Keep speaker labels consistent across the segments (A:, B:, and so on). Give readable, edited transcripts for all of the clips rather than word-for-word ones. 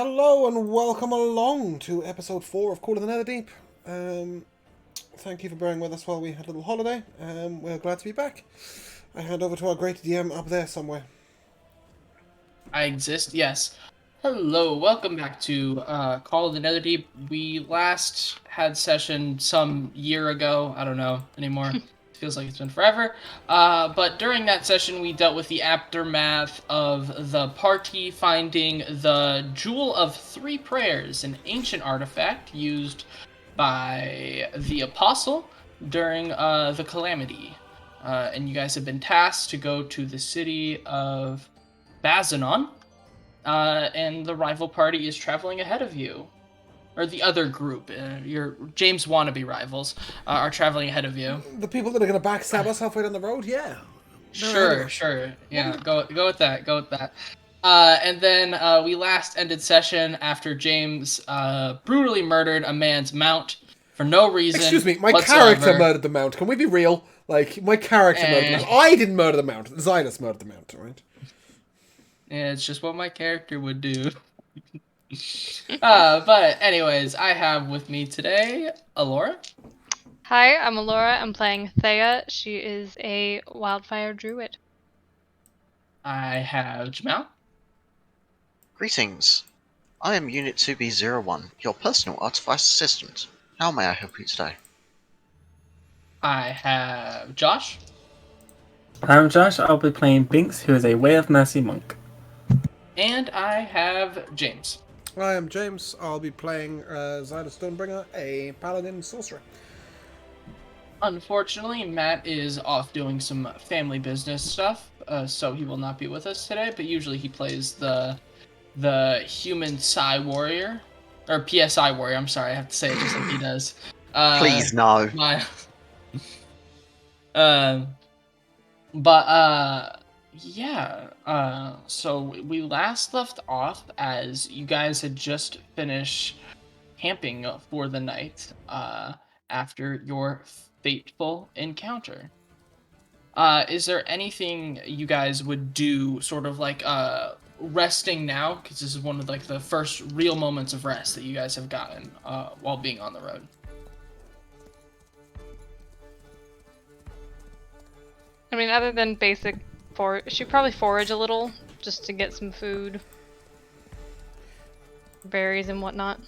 A: Hello and welcome along to episode 4 of Call of the Netherdeep. Thank you for bearing with us while we had a little holiday. We're glad to be back. I hand over to our great DM up there somewhere.
B: I exist, yes. Hello, welcome back to Call of the Netherdeep. We last had session some year ago. I don't know anymore. It feels like it's been forever. But during that session, we dealt with the aftermath of the party finding the Jewel of Three Prayers, an ancient artifact used by the Apostle during the Calamity. And you guys have been tasked to go to the city of Bazanon, and the rival party is traveling ahead of you. Or the other group, your James wannabe rivals, are traveling ahead of you.
A: The people that are going to backstab us halfway down the road? Yeah.
B: Sure. Yeah, go with that. Go with that. And then we last ended session after James brutally murdered a man's mount for no reason.
A: Excuse me, my
B: whatsoever.
A: character murdered the Mount. Can we be real? Like, my character murdered the Mount. I didn't murder the Mount. Xylus murdered the Mount, right?
B: Yeah, it's just what my character would do. But anyways, I have with me today Alora.
C: Hi, I'm Alora. I'm playing Thea. She is a wildfire druid.
B: I have Jamal.
D: Greetings. I am Unit 2B01, your personal artifice assistant. How may I help you today?
B: I have Josh.
E: I'm Josh. I'll be playing Binks, who is a Way of Mercy monk.
B: And I have James.
A: I am James. I'll be playing Xylus Stonebringer, a paladin sorcerer.
B: Unfortunately, Matt is off doing some family business stuff, so he will not be with us today, but usually he plays the human Psi warrior, or PSI warrior, I'm sorry, I have to say it just like he does.
D: Please, no.
B: So we last left off as you guys had just finished camping for the night, after your fateful encounter. Is there anything you guys would do, sort of like resting now, because this is one of like the first real moments of rest that you guys have gotten while being on the road?
C: I mean, other than basic she'd probably forage a little just to get some food, berries and whatnot.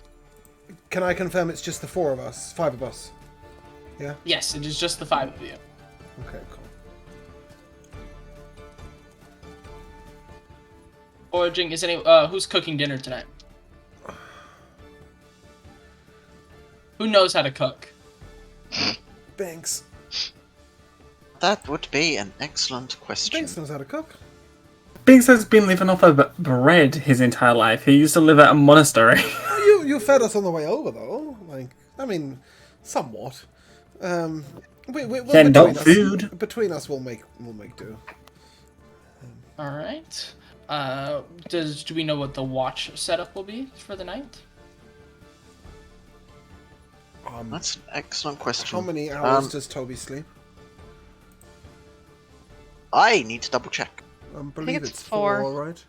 A: Can I confirm it's just the 5 of us? Yeah?
B: Yes, it is just the 5 of you.
A: Okay, cool.
B: Foraging, is who's cooking dinner tonight? Who knows how to cook?
A: Banks.
D: That would be an excellent question.
A: Banks knows how to cook.
E: Binks has been living off of bread his entire life. He used to live at a monastery.
A: Oh, you fed us on the way over, though. Somewhat.
E: Food.
A: Between us, we'll make do.
B: All right. Do we know what the watch setup will be for the night?
D: That's an excellent question.
A: How many hours does Toby sleep?
D: I need to double check.
A: I believe
C: it's
A: it's
C: 4.
A: 4, right?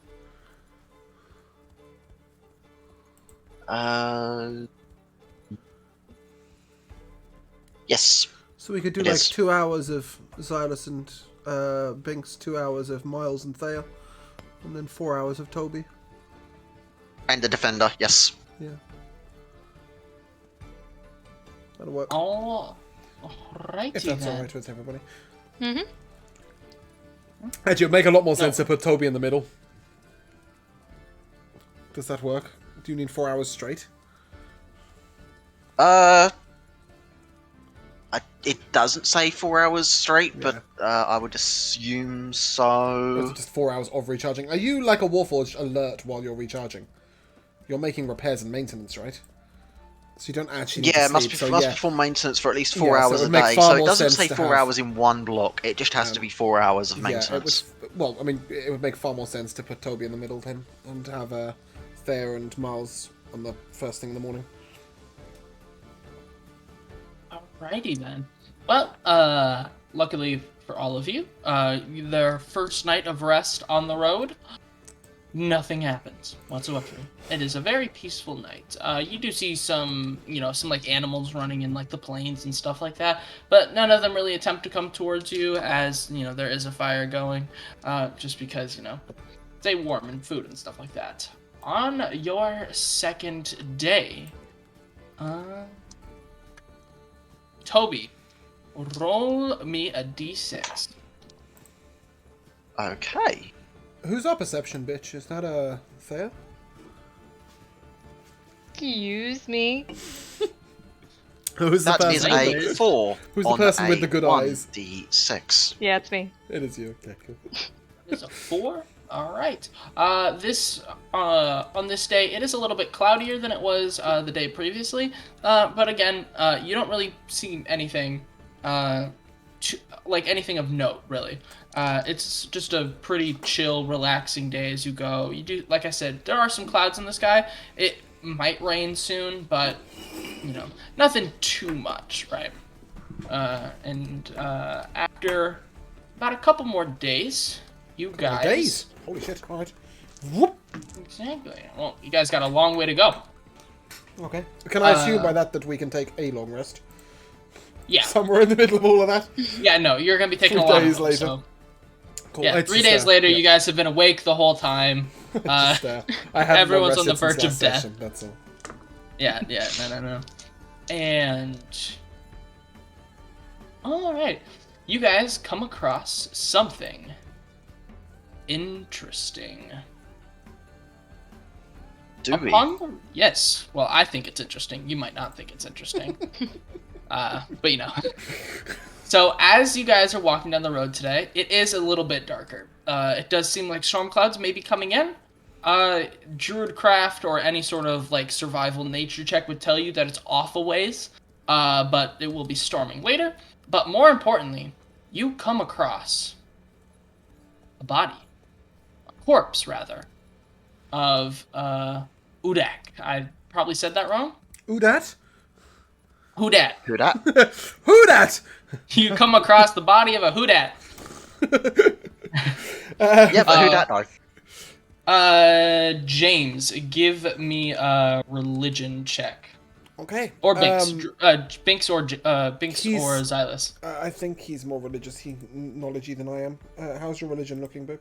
D: Yes.
A: So we could do
D: It
A: like
D: is.
A: 2 hours of Xylus and Binks, 2 hours of Miles and Thea, and then 4 hours of Toby.
D: And the defender, yes.
A: Yeah. That'll work.
B: Alrighty
A: If that's
B: then.
A: alright with everybody.
C: Mm-hmm.
A: Actually, it would make a lot more sense to put Toby in the middle. Does that work? Do you need 4 hours straight?
D: It doesn't say 4 hours straight,
A: Yeah.
D: but I would assume
A: Or is
D: so.
A: it just 4 hours of recharging? Are you like a Warforged alert while you're recharging? You're making repairs and maintenance, right? So you don't actually need
D: Yeah,
A: to
D: must
A: sleep.
D: be
A: So
D: must
A: yeah.
D: be full maintenance for at least 4
A: Yeah, so it
D: hours
A: would
D: a
A: make
D: day.
A: far
D: So it
A: more
D: doesn't
A: sense
D: say
A: to
D: 4
A: have-
D: hours in one block. It just has to be 4 hours of maintenance.
A: Yeah, it was. Well, I mean, it would make far more sense to put Toby in the middle then, and have Thea and Miles on the first thing in the morning.
B: Alrighty then. Well, luckily for all of you, their first night of rest on the road nothing happens whatsoever. It is a very peaceful night. You do see some, some like animals running in like the plains and stuff like that, but none of them really attempt to come towards you as, there is a fire going, just because, stay warm and food and stuff like that. On your second day, Toby, roll me a d6.
D: Okay.
A: Who's our perception bitch? Is that a Thea?
C: Excuse me.
A: Who's the
D: That is
A: person?
D: a 4
A: Who's the
D: on
A: person
D: a
A: with the good eyes?
D: 1d6.
C: Yeah, it's me.
A: It is you. Okay, cool.
B: It's a 4. All right. On this day, it is a little bit cloudier than it was the day previously. But again, you don't really see anything, anything of note, really. It's just a pretty chill, relaxing day as you go. You do, like I said, there are some clouds in the sky. It might rain soon, but nothing too much, right? After about a couple more days, you guys.
A: Days. Holy shit! All right. Whoop.
B: Exactly. Well, you guys got a long way to go.
A: Okay. Can I assume by that we can take a long rest?
B: Yeah.
A: Somewhere in the middle of all of that.
B: Yeah. No, you're gonna be taking
A: 3
B: a lot
A: days
B: of them,
A: later.
B: So.
A: Cool.
B: Yeah.
A: It's
B: 3
A: just,
B: days later,
A: yeah.
B: you guys have been awake the whole time.
A: Just, I haven't
B: everyone's on the
A: rested
B: verge
A: since
B: of
A: last
B: death.
A: session, that's all.
B: Yeah. No. And. All right. You guys come across something interesting.
D: Do we?
B: Yes. Well, I think it's interesting. You might not think it's interesting. But So as you guys are walking down the road today, it is a little bit darker. It does seem like storm clouds may be coming in. Druidcraft or any sort of like survival nature check would tell you that it's off a ways. But it will be storming later. But more importantly, you come across a body. A corpse, rather. Of Udak. I probably said that wrong.
A: Udat?
B: Houdat.
D: Who that?
A: Who dat?
B: You come across the body of a Houdat.
D: Yeah, but who that though?
B: James, give me a religion check.
A: Okay.
B: Or Binks. Binks or
A: he's-
B: Xylus.
A: I think he's more religious, knowledgey than I am. How's your religion looking, Boo?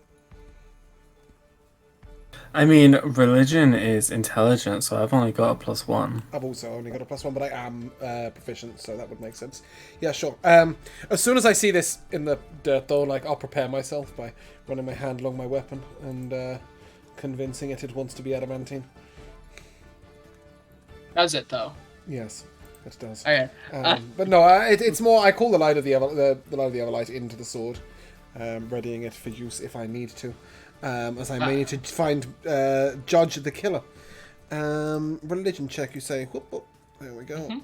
E: I mean, religion is intelligence, so I've only got a +1.
A: I've also only got a +1, but I am proficient, so that would make sense. Yeah, sure. As soon as I see this in the dirt, though, I'll prepare myself by running my hand along my weapon and convincing it wants to be adamantine.
B: Does it, though?
A: Yes, it does.
B: Okay.
A: But no, it's more. I call the light of the light of the Everlight into the sword, readying it for use if I need to, as I may need to find judge the killer. Religion check, you say? Whoop, whoop. There we go.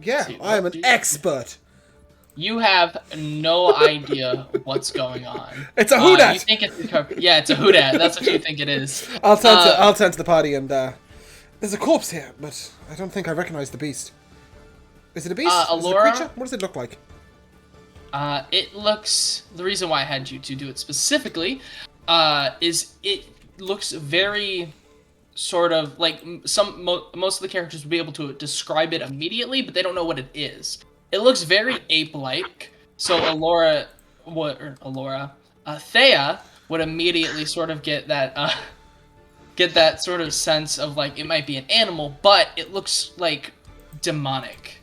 A: Yeah,
B: See,
A: I am
B: what
A: an
B: do you-
A: expert.
B: You have no idea what's going on.
A: It's a Houdat!
B: You think it's it's a Houdat. That's what you think it is.
A: I'll turn to the party and there's a corpse here, but I don't think I recognize the beast. Is it a beast? Is it a
B: Alora?
A: creature? What does it look like?
B: It looks. The reason why I had you to do it specifically, is it looks very sort of like most of the characters would be able to describe it immediately, but they don't know what it is. It looks very ape-like. So Thea would immediately sort of get that sort of sense of like it might be an animal, but it looks like demonic.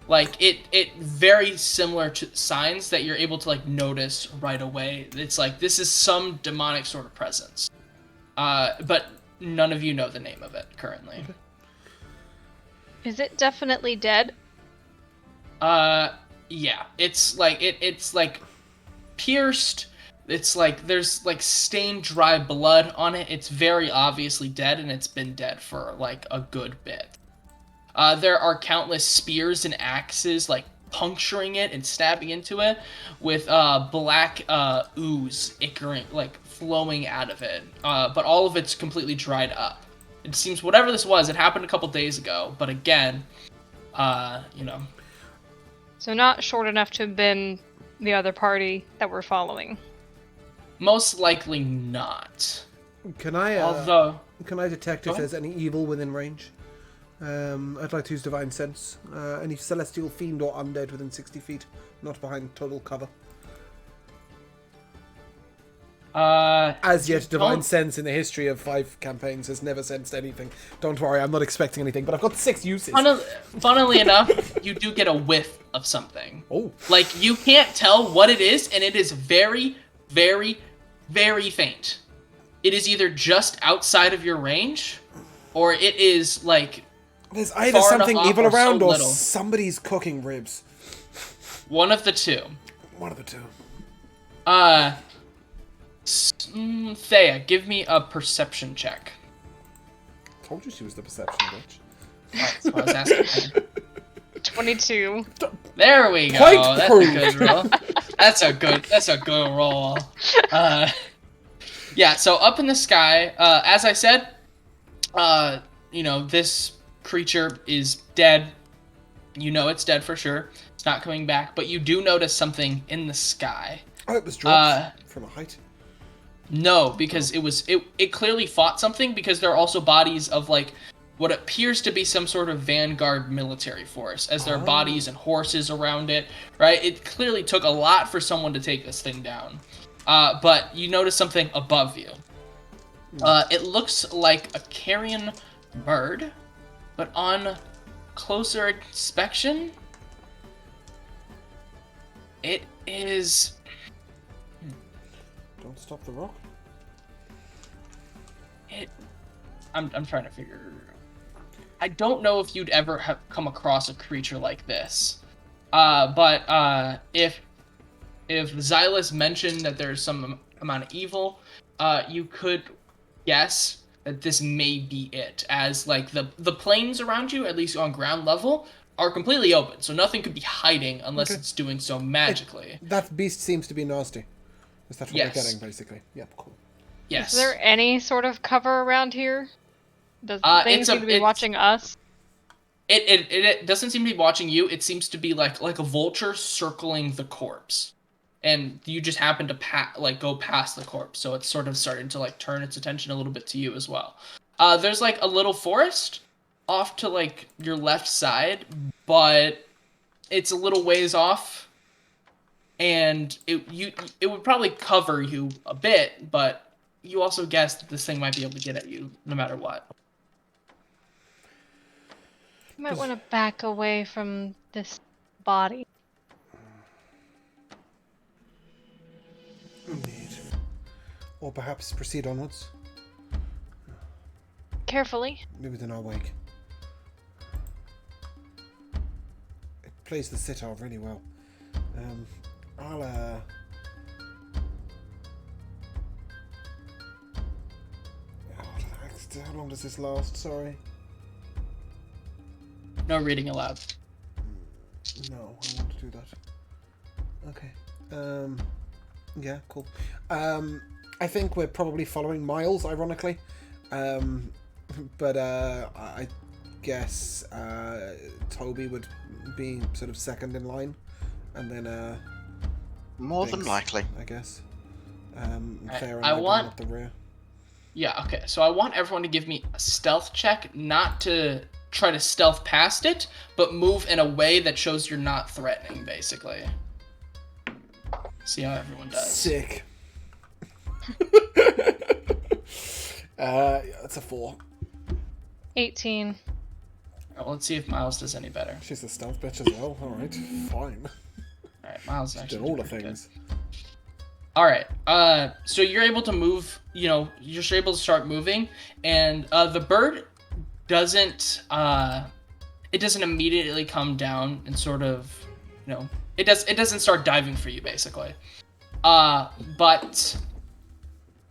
B: Like it very similar to signs that you're able to like notice right away. It's like this is some demonic sort of presence. But none of you know the name of it currently.
C: Is it definitely dead?
B: Yeah. It's like it's like pierced. It's like there's like stained dry blood on it. It's very obviously dead, and it's been dead for like a good bit. There are countless spears and axes like puncturing it and stabbing into it, with black ooze ichor like flowing out of it. But all of it's completely dried up. It seems whatever this was, it happened a couple days ago. But again,
C: So not short enough to have been the other party that we're following.
B: most likely not.
A: Can I
B: Although,
A: detect
B: Go
A: if
B: ahead.
A: there's any evil within range? I'd like to use Divine Sense. Any celestial fiend or undead within 60 feet, not behind total cover. As yet, Divine
B: don't-
A: Sense in the history of 5 campaigns has never sensed anything. Don't worry, I'm not expecting anything, but I've got 6 uses.
B: funnily enough, you do get a whiff of something.
A: Oh.
B: Like, you can't tell what it is, and it is very, very, very faint. It is either just outside of your range, or it is, like,
A: There's either
B: far
A: something
B: enough off
A: evil
B: or so
A: around or
B: little.
A: somebody's cooking ribs.
B: one of the two.
A: One of the two.
B: Thea, give me a perception check.
A: Told you she was the perception bitch.
B: That's what I was asking.
C: 22.
B: There we go.
A: Point
B: That's
A: proof.
B: a good roll. That's a good roll. Yeah. So up in the sky, as I said, this creature is dead. You know it's dead for sure. It's not coming back. But you do notice something in the sky.
A: Oh, it was dropped from a height.
B: No, because it clearly fought something, because there are also bodies of, like, what appears to be some sort of vanguard military force, as there are bodies and horses around it, right? It clearly took a lot for someone to take this thing down. But you notice something above you. It looks like a carrion bird, but on closer inspection, it is...
A: Don't stop the rock.
B: I'm trying to figure... I don't know if you'd ever have come across a creature like this. But if Xylus mentioned that there's some amount of evil, you could guess that this may be it, as, like, the plains around you, at least on ground level, are completely open, so nothing could be hiding unless it's doing so magically.
A: That beast seems to be nasty. Is that what
B: Yes.
A: we're getting, basically? Yep, cool.
B: Yes.
C: Is there any sort of cover around here? Does things
B: it's
C: seem to be watching us?
B: It doesn't seem to be watching you. It seems to be like a vulture circling the corpse, and you just happen to go past the corpse, so it's sort of starting to, like, turn its attention a little bit to you as well. There's, like, a little forest off to, like, your left side, but it's a little ways off, and it would probably cover you a bit, but you also guessed that this thing might be able to get at you no matter what.
C: You might want to back away from this body.
A: Indeed. Or perhaps proceed onwards.
C: Carefully.
A: Maybe within our wake. It plays the sitar really well. I'll how long does this last? Sorry.
B: No reading aloud.
A: No, I want to do that. Okay. Yeah, cool. I think we're probably following Miles, ironically. But I guess Toby would be sort of second in line, and then
D: More than
A: Binks,
D: likely.
A: I guess. Fair and
B: I
A: going
B: want-
A: up the rear.
B: Yeah, okay. So I want everyone to give me a stealth check, not to try to stealth past it, but move in a way that shows you're not threatening, basically. See how everyone does.
A: Sick. That's a 4.
C: 18.
B: Alright, well, let's see if Miles does any better.
A: She's a stealth bitch as well. Alright, fine.
B: Alright, Miles
A: She's
B: actually
A: doing all the
B: did pretty good.
A: things.
B: Alright, so you're able to move, you're able to start moving, and the bird doesn't, it doesn't immediately come down and sort of, it doesn't start diving for you, basically. But,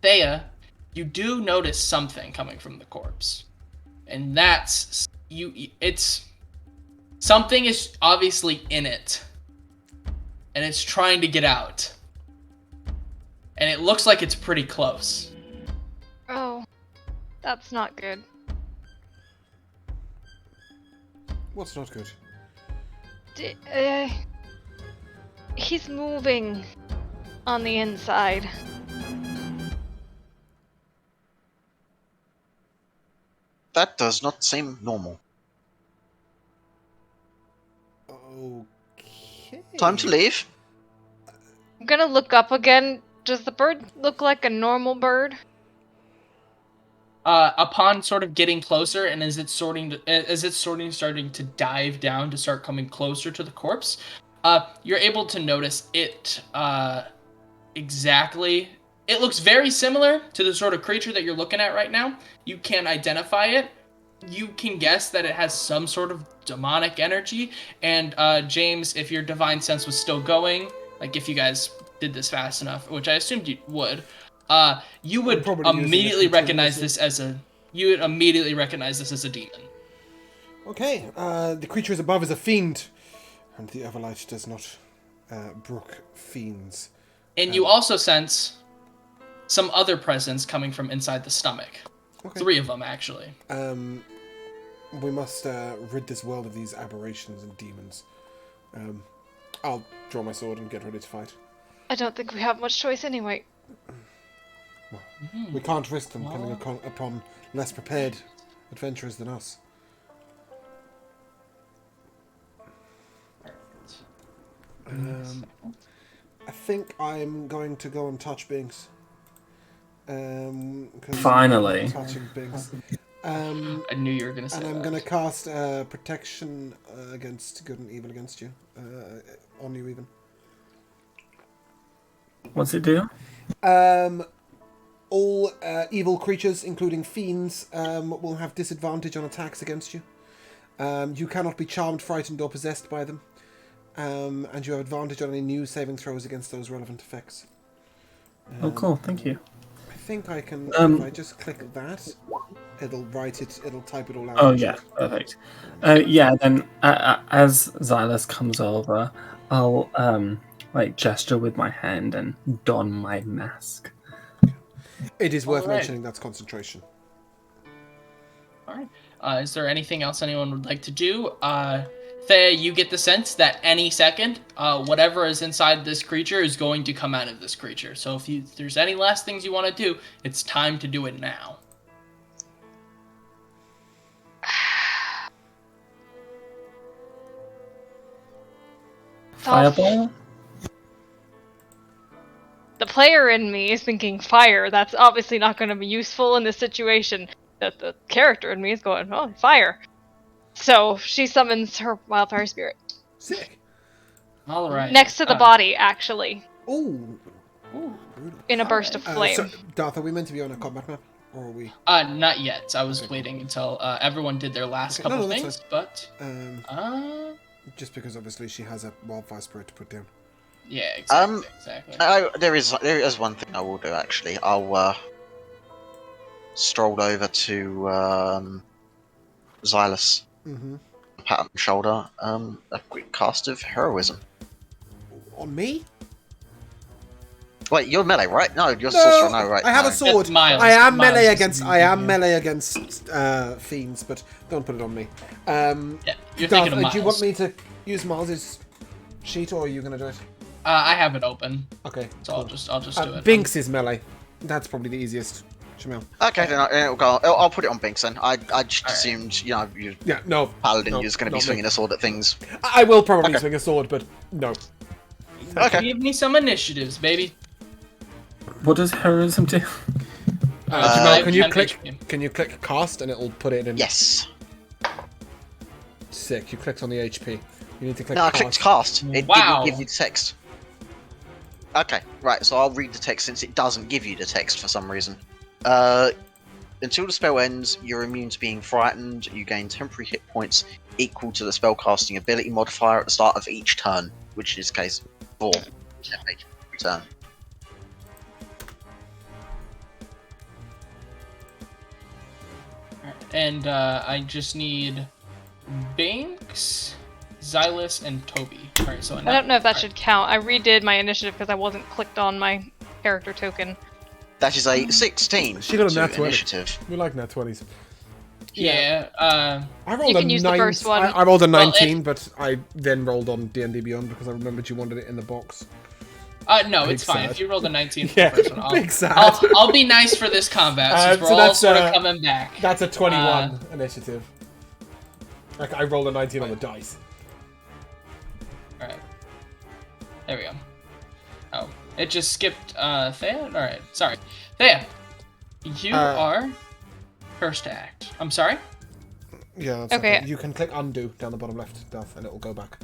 B: Thea, you do notice something coming from the corpse. And that's, something is obviously in it. And it's trying to get out. And it looks like it's pretty close.
C: Oh, that's not good.
A: What's not good?
C: He's moving on the inside.
D: That does not seem normal.
A: Okay.
D: Time to leave.
C: I'm gonna look up again. Does the bird look like a normal bird?
B: Upon sort of getting closer, and as it's starting to dive down to start coming closer to the corpse, you're able to notice it exactly. It looks very similar to the sort of creature that you're looking at right now. You can't identify it. You can guess that it has some sort of demonic energy. And James, if your divine sense was still going, like if you guys did this fast enough, which I assumed you would, you would
A: probably using it
B: immediately recognize
A: continuously.
B: this as a demon.
A: Okay, the creature is above is a fiend, and the Everlight does not brook fiends.
B: And you also sense some other presence coming from inside the stomach.
A: Okay.
B: 3 of them, actually.
A: We must rid this world of these aberrations and demons. I'll draw my sword and get ready to fight.
C: I don't think we have much choice anyway.
A: We can't risk them coming upon less prepared adventurers than us. I think I'm going to go and touch Binks. 'Cause
E: Finally.
A: I'm touching Binks.
B: I knew you were going to say
A: And I'm
B: that.
A: going to cast protection against good and evil against you. On you even.
E: What's it do?
A: All evil creatures, including fiends, will have disadvantage on attacks against you. You cannot be charmed, frightened, or possessed by them. And you have advantage on any new saving throws against those relevant effects.
E: Oh, cool. Thank you.
A: I think I can, if I just click that, it'll type it all out.
E: Oh, yeah. Perfect. Yeah, then as Xylus comes over, I'll gesture with my hand and don my mask.
A: It is worth
B: Alright.
A: mentioning that's concentration.
B: All right. Is there anything else anyone would like to do? Thea, you get the sense that any second, whatever is inside this creature is going to come out of this creature. So if there's any last things you want to do, it's time to do it now.
E: Fireball?
C: The player in me is thinking fire. That's obviously not going to be useful in this situation. The character in me is going, oh, fire. So she summons her wildfire spirit.
A: Sick.
B: All right.
C: Next to the body, actually.
A: Ooh.
B: Ooh.
C: In a burst of flame.
A: So, Darth, are we meant to be on a combat map? Or are we...
B: Not yet. I was waiting until everyone did their last couple
A: that's
B: things,
A: fine.
B: but
A: Just because obviously she has a wildfire spirit to put down.
B: yeah, exactly.
D: There is one thing I will do actually. I'll stroll over to Xylus,
A: Mm-hmm.
D: pat on the shoulder, a quick cast of heroism.
A: On me?
D: Wait, you're melee, right? No, you're sorcerer. No, right?
A: I have
D: no.
A: a sword.
B: That's Miles.
A: I am
B: Miles
A: melee
B: is
A: against.
B: using
A: I am
B: it.
A: melee against fiends, but don't put it on me.
B: Yeah, you're
A: Darth,
B: thinking of Miles.
A: do you want me to use Miles's sheet, or are you gonna do it?
B: I have it open,
A: Okay.
B: so I'll just do it.
A: Binks is melee. That's probably the easiest. Shamil.
D: Okay, then it'll go. I'll put it on Binks then. I just assumed, you
A: Yeah. No.
D: paladin,
A: no,
D: you're just going to
A: not
D: be
A: me.
D: swinging a sword at things.
A: I will probably
D: Okay.
A: swing a sword, but no.
D: Okay.
B: Give me some initiatives, baby.
E: What does heroism do?
A: Jamal, can you
B: 10
A: click?
B: HP.
A: Can you click cast and it'll put it in?
D: Yes.
A: Sick. You clicked on the HP. You need to click
D: No, I
A: cast.
D: clicked cast. It
B: Wow.
D: didn't give you the text. Okay, right, so I'll read the text since it doesn't give you the text for some reason. Until the spell ends, you're immune to being frightened. You gain temporary hit points equal to the spellcasting ability modifier at the start of each turn, which in this case, 4 damage every turn.
B: And I just need Binks, Xylus, and Toby. All right, so
C: I don't know if that should count. I redid my initiative because I wasn't clicked on my character token.
D: That is a 16
A: She got a
D: to
A: nat 20.
D: initiative.
A: We like nat 20s.
B: Yeah.
A: I rolled
C: You can
A: a
C: use the first one.
A: I rolled a
B: Well,
A: 19, but I then rolled on D&D Beyond because I remembered you wanted it in the box.
B: No,
A: Big
B: it's fine.
A: sad.
B: If you rolled a 19 for
A: Yeah,
B: the first one,
A: big sad.
B: I'll be nice for this combat since we're
A: so
B: all
A: that's,
B: sort of coming back.
A: That's a 21 initiative. Like, I rolled a 19 on the dice.
B: Alright. There we go. Oh, it just skipped Thea? Alright, sorry. Thea, you are first to act. I'm sorry?
A: Yeah, that's
C: Okay.
A: You can click undo down the bottom left, Delph, and it will go back.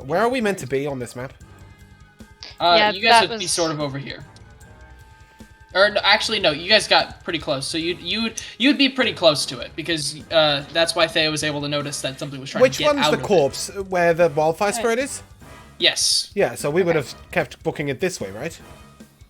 A: Where are we meant to be on this map?
C: Yeah,
B: you guys would be sort of over here. Or no, actually, no. You guys got pretty close, so you'd be pretty close to it because that's why Thea was able to notice that something was trying to
A: Which
B: get
A: one's
B: out
A: the
B: of it.
A: corpse? Where the wildfire spirit is?
B: Yes.
A: Yeah, so we would have kept booking it this way, right?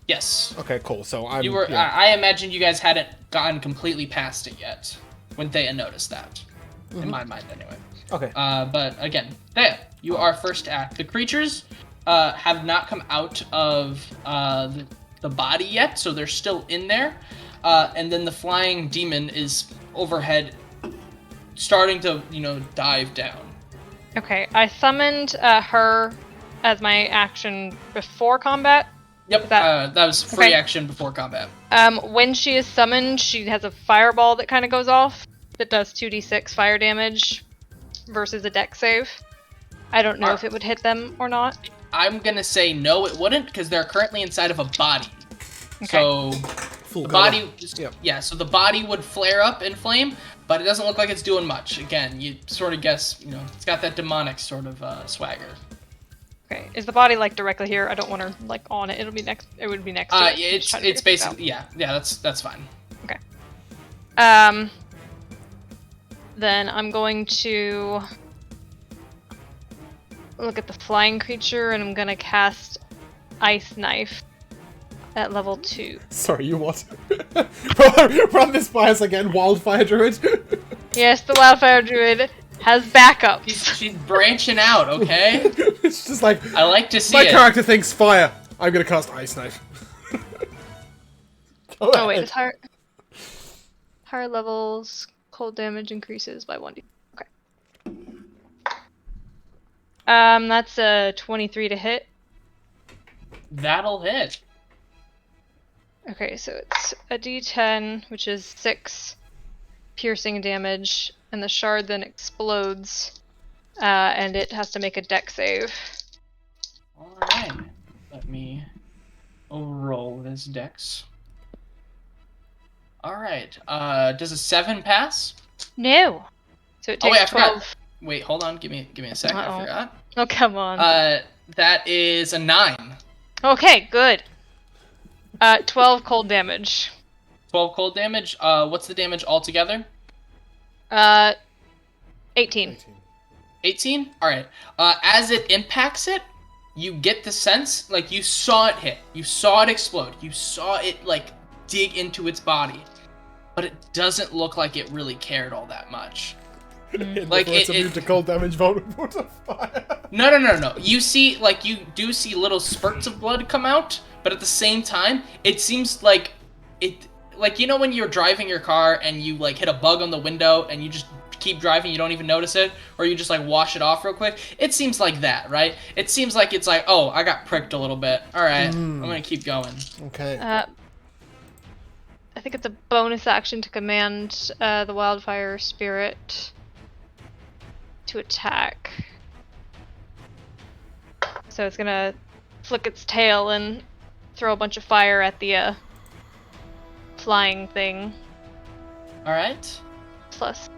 B: Yes.
A: Okay, cool. So I'm.
B: You were.
A: Yeah.
B: I imagine you guys hadn't gotten completely past it yet when Thea noticed that. In my mind, anyway.
A: Okay.
B: But again, Thea, you are first to act. The creatures have not come out of the body yet, so they're still in there. And then the flying demon is overhead, starting to, dive down.
C: Okay, I summoned her as my action before combat.
B: Yep, that was free action before combat.
C: When she is summoned, she has a fireball that kind of goes off that does 2d6 fire damage versus a dex save. I don't know if it would hit them or not.
B: I'm gonna say no, it wouldn't, because they're currently inside of a body.
C: Okay.
B: So
A: Full
B: the
A: color.
B: body, so the body would flare up in flame, but it doesn't look like it's doing much. Again, you sort of guess, it's got that demonic sort of swagger.
C: Okay, is the body like directly here? I don't want her like on it. It would be next to it.
B: Yeah, it's basically yeah, that's fine.
C: Okay. Then I'm going to look at the flying creature and I'm gonna cast Ice Knife at level 2.
A: Sorry, you what? Run this by us again, Wildfire Druid.
C: Yes, the Wildfire Druid has backups.
B: She's branching out, okay?
A: It's just like
B: I like to see
A: my
B: it.
A: character thinks fire. I'm gonna cast Ice Knife.
C: Oh wait, it's higher. Higher levels, cold damage increases by 1d. Okay. That's a 23 to hit.
B: That'll hit.
C: Okay, so it's a d10, which is 6 piercing damage, and the shard then explodes, and it has to make a dex save.
B: Alright. Let me roll this dex. Alright. Does a 7 pass?
C: No! So it takes
B: Oh wait, I
C: 12.
B: forgot. Wait, hold on. Give me a sec.
C: Uh-oh.
B: I forgot.
C: Oh, come on.
B: That is a 9.
C: Okay, good. 12 cold damage.
B: 12 cold damage. What's the damage altogether?
C: 18.
B: 18? Alright. As it impacts it, you get the sense, like, you saw it hit. You saw it explode. You saw it, like, dig into its body. But it doesn't look like it really cared all that much. Like,
A: it's immune to cold damage, vulnerable to fire.
B: No. You see, like, you do see little spurts of blood come out, but at the same time, it seems like it, like, when you're driving your car and you, like, hit a bug on the window and you just keep driving, you don't even notice it, or you just, like, wash it off real quick. It seems like that, right? It seems like it's like, oh, I got pricked a little bit. All right, I'm gonna keep going.
A: Okay.
C: I think it's a bonus action to command the wildfire spirit to attack. So it's gonna flick its tail and throw a bunch of fire at the flying thing.
B: Alright.
C: Plus,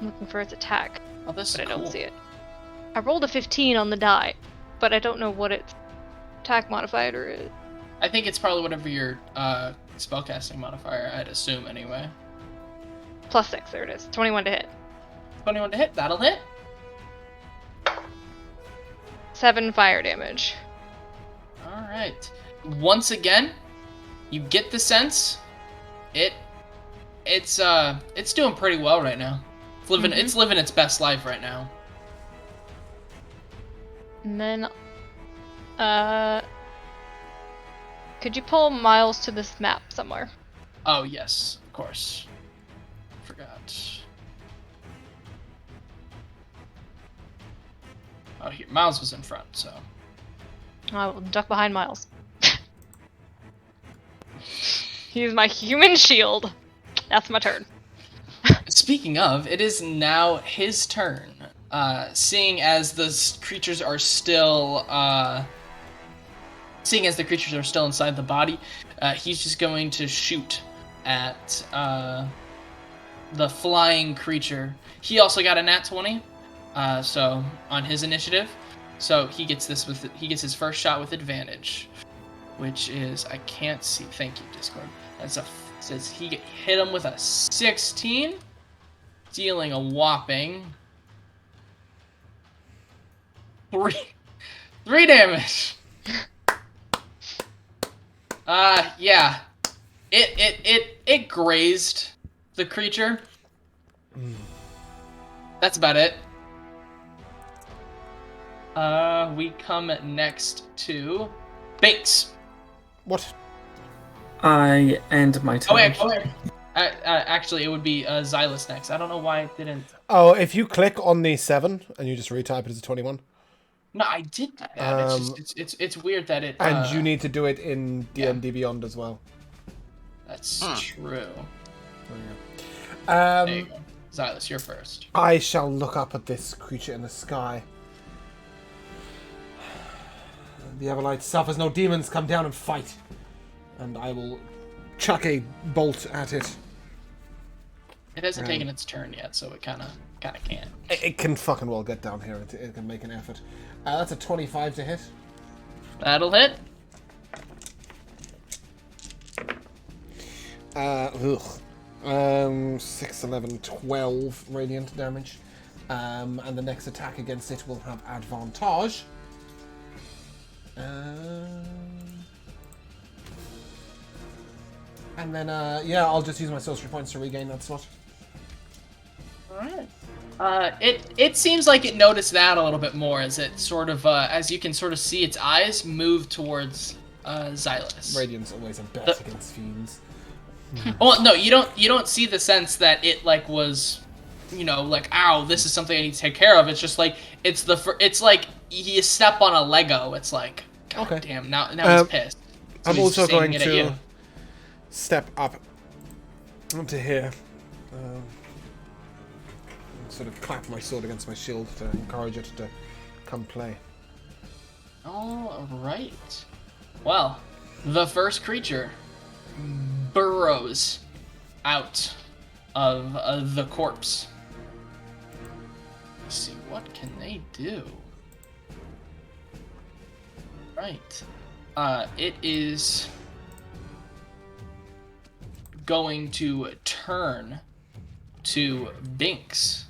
C: I'm looking for its attack,
B: Oh, this is
C: but I
B: cool.
C: don't see it. I rolled a 15 on the die, but I don't know what its attack modifier is.
B: I think it's probably whatever your spellcasting modifier, I'd assume, anyway.
C: Plus 6, there it is. 21 to hit.
B: 21 to hit, that'll hit.
C: 7 fire damage.
B: Alright. Once again, you get the sense it's doing pretty well right now. It's living its best life right now.
C: And then, could you pull Miles to this map somewhere?
B: Oh yes, of course. Forgot. Oh, here, Miles was in front, so.
C: I will duck behind Miles. He's my human shield. That's my turn.
B: Speaking of, it is now his turn. Seeing as the creatures are still, inside the body, he's just going to shoot at the flying creature. He also got a nat 20, so on his initiative, so he gets his first shot with advantage, which is I can't see. Thank you, Discord. Says he hit him with a 16, dealing a whopping 3 damage. Yeah. It grazed the creature. That's about it. We come next to Binks.
A: What?
E: I end my turn.
B: Oh, wait. Actually, it would be Xylus next. I don't know why it didn't.
A: Oh, if you click on the 7 and you just retype it as a 21.
B: No, I did do that. It's weird that it.
A: And you need to do it in D&D Beyond as well.
B: That's true.
A: There
B: There you
A: you go.
B: go. Xylus, you're first.
A: I shall look up at this creature in the sky. The Everlight suffers no demons. Come down and fight. And I will chuck a bolt at it.
B: It hasn't taken its turn yet, so it kind of can't.
A: It can fucking well get down here. It can make an effort. That's a 25 to hit.
B: That'll hit.
A: 6, 11, 12 radiant damage. And the next attack against it will have advantage. And then, I'll just use my sorcery points to regain that slot.
B: Alright. It seems like it noticed that a little bit more as it sort of, as you can sort of see its eyes move towards Xylus.
A: Radiant's always a bet against fiends.
B: Well, no, you don't see the sense that it like was, like, ow, this is something I need to take care of. It's just like it's like you step on a Lego. It's like, God
A: Okay.
B: damn, now he's pissed. So
A: I'm
B: he's
A: also
B: just aiming
A: going
B: it at
A: to
B: you.
A: step up to here. Sort of clap my sword against my shield to encourage it to come play.
B: All right. Well, the first creature burrows out of the corpse. Let's see, what can they do? Right. It is going to turn to Binks.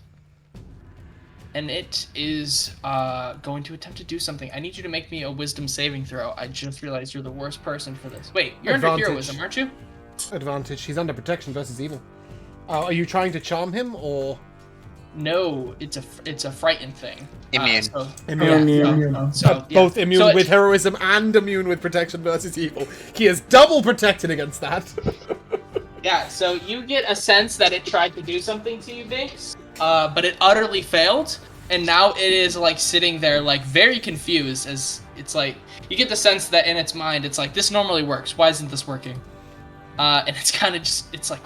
B: And it is going to attempt to do something. I need you to make me a wisdom saving throw. I just realized you're the worst person for this. Wait, you're under
A: Advantage.
B: heroism, aren't you?
A: Advantage. He's under protection versus evil. Are you trying to charm him or?
B: No, it's a frightened thing.
D: Immune.
E: Immune.
A: Both immune
B: So
A: with heroism and immune with protection versus evil. He is double protected against that.
B: Yeah, so you get a sense that it tried to do something to you, Binks, but it utterly failed, and now it is like sitting there like very confused as it's like you get the sense that in its mind it's like this normally works. Why isn't this working? And it's kind of just it's like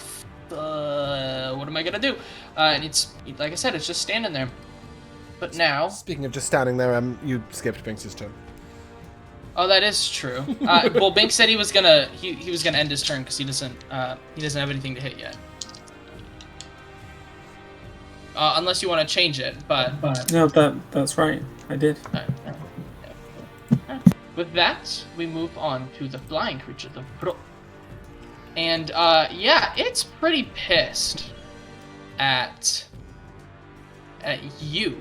B: what am I gonna do? And it's like I said, it's just standing there. But now,
A: Speaking of just standing there, you skipped Binks' turn.
B: oh, that is true. Well, Binks said he was gonna end his turn because he doesn't have anything to hit yet. Unless you want to change it, but
E: No, that's right. I did.
B: with that, we move on to the flying creature, the Bro. And it's pretty pissed at you,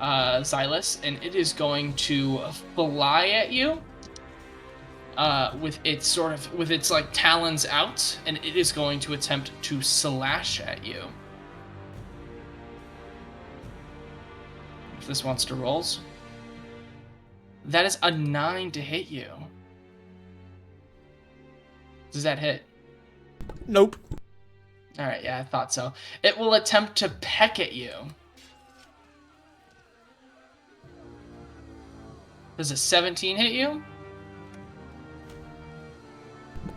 B: Xylus, and it is going to fly at you with its like talons out, and it is going to attempt to slash at you. If this wants to rolls, that is a 9 to hit you. Does that hit?
A: Nope.
B: Alright, yeah, I thought so. It will attempt to peck at you. Does a 17 hit you?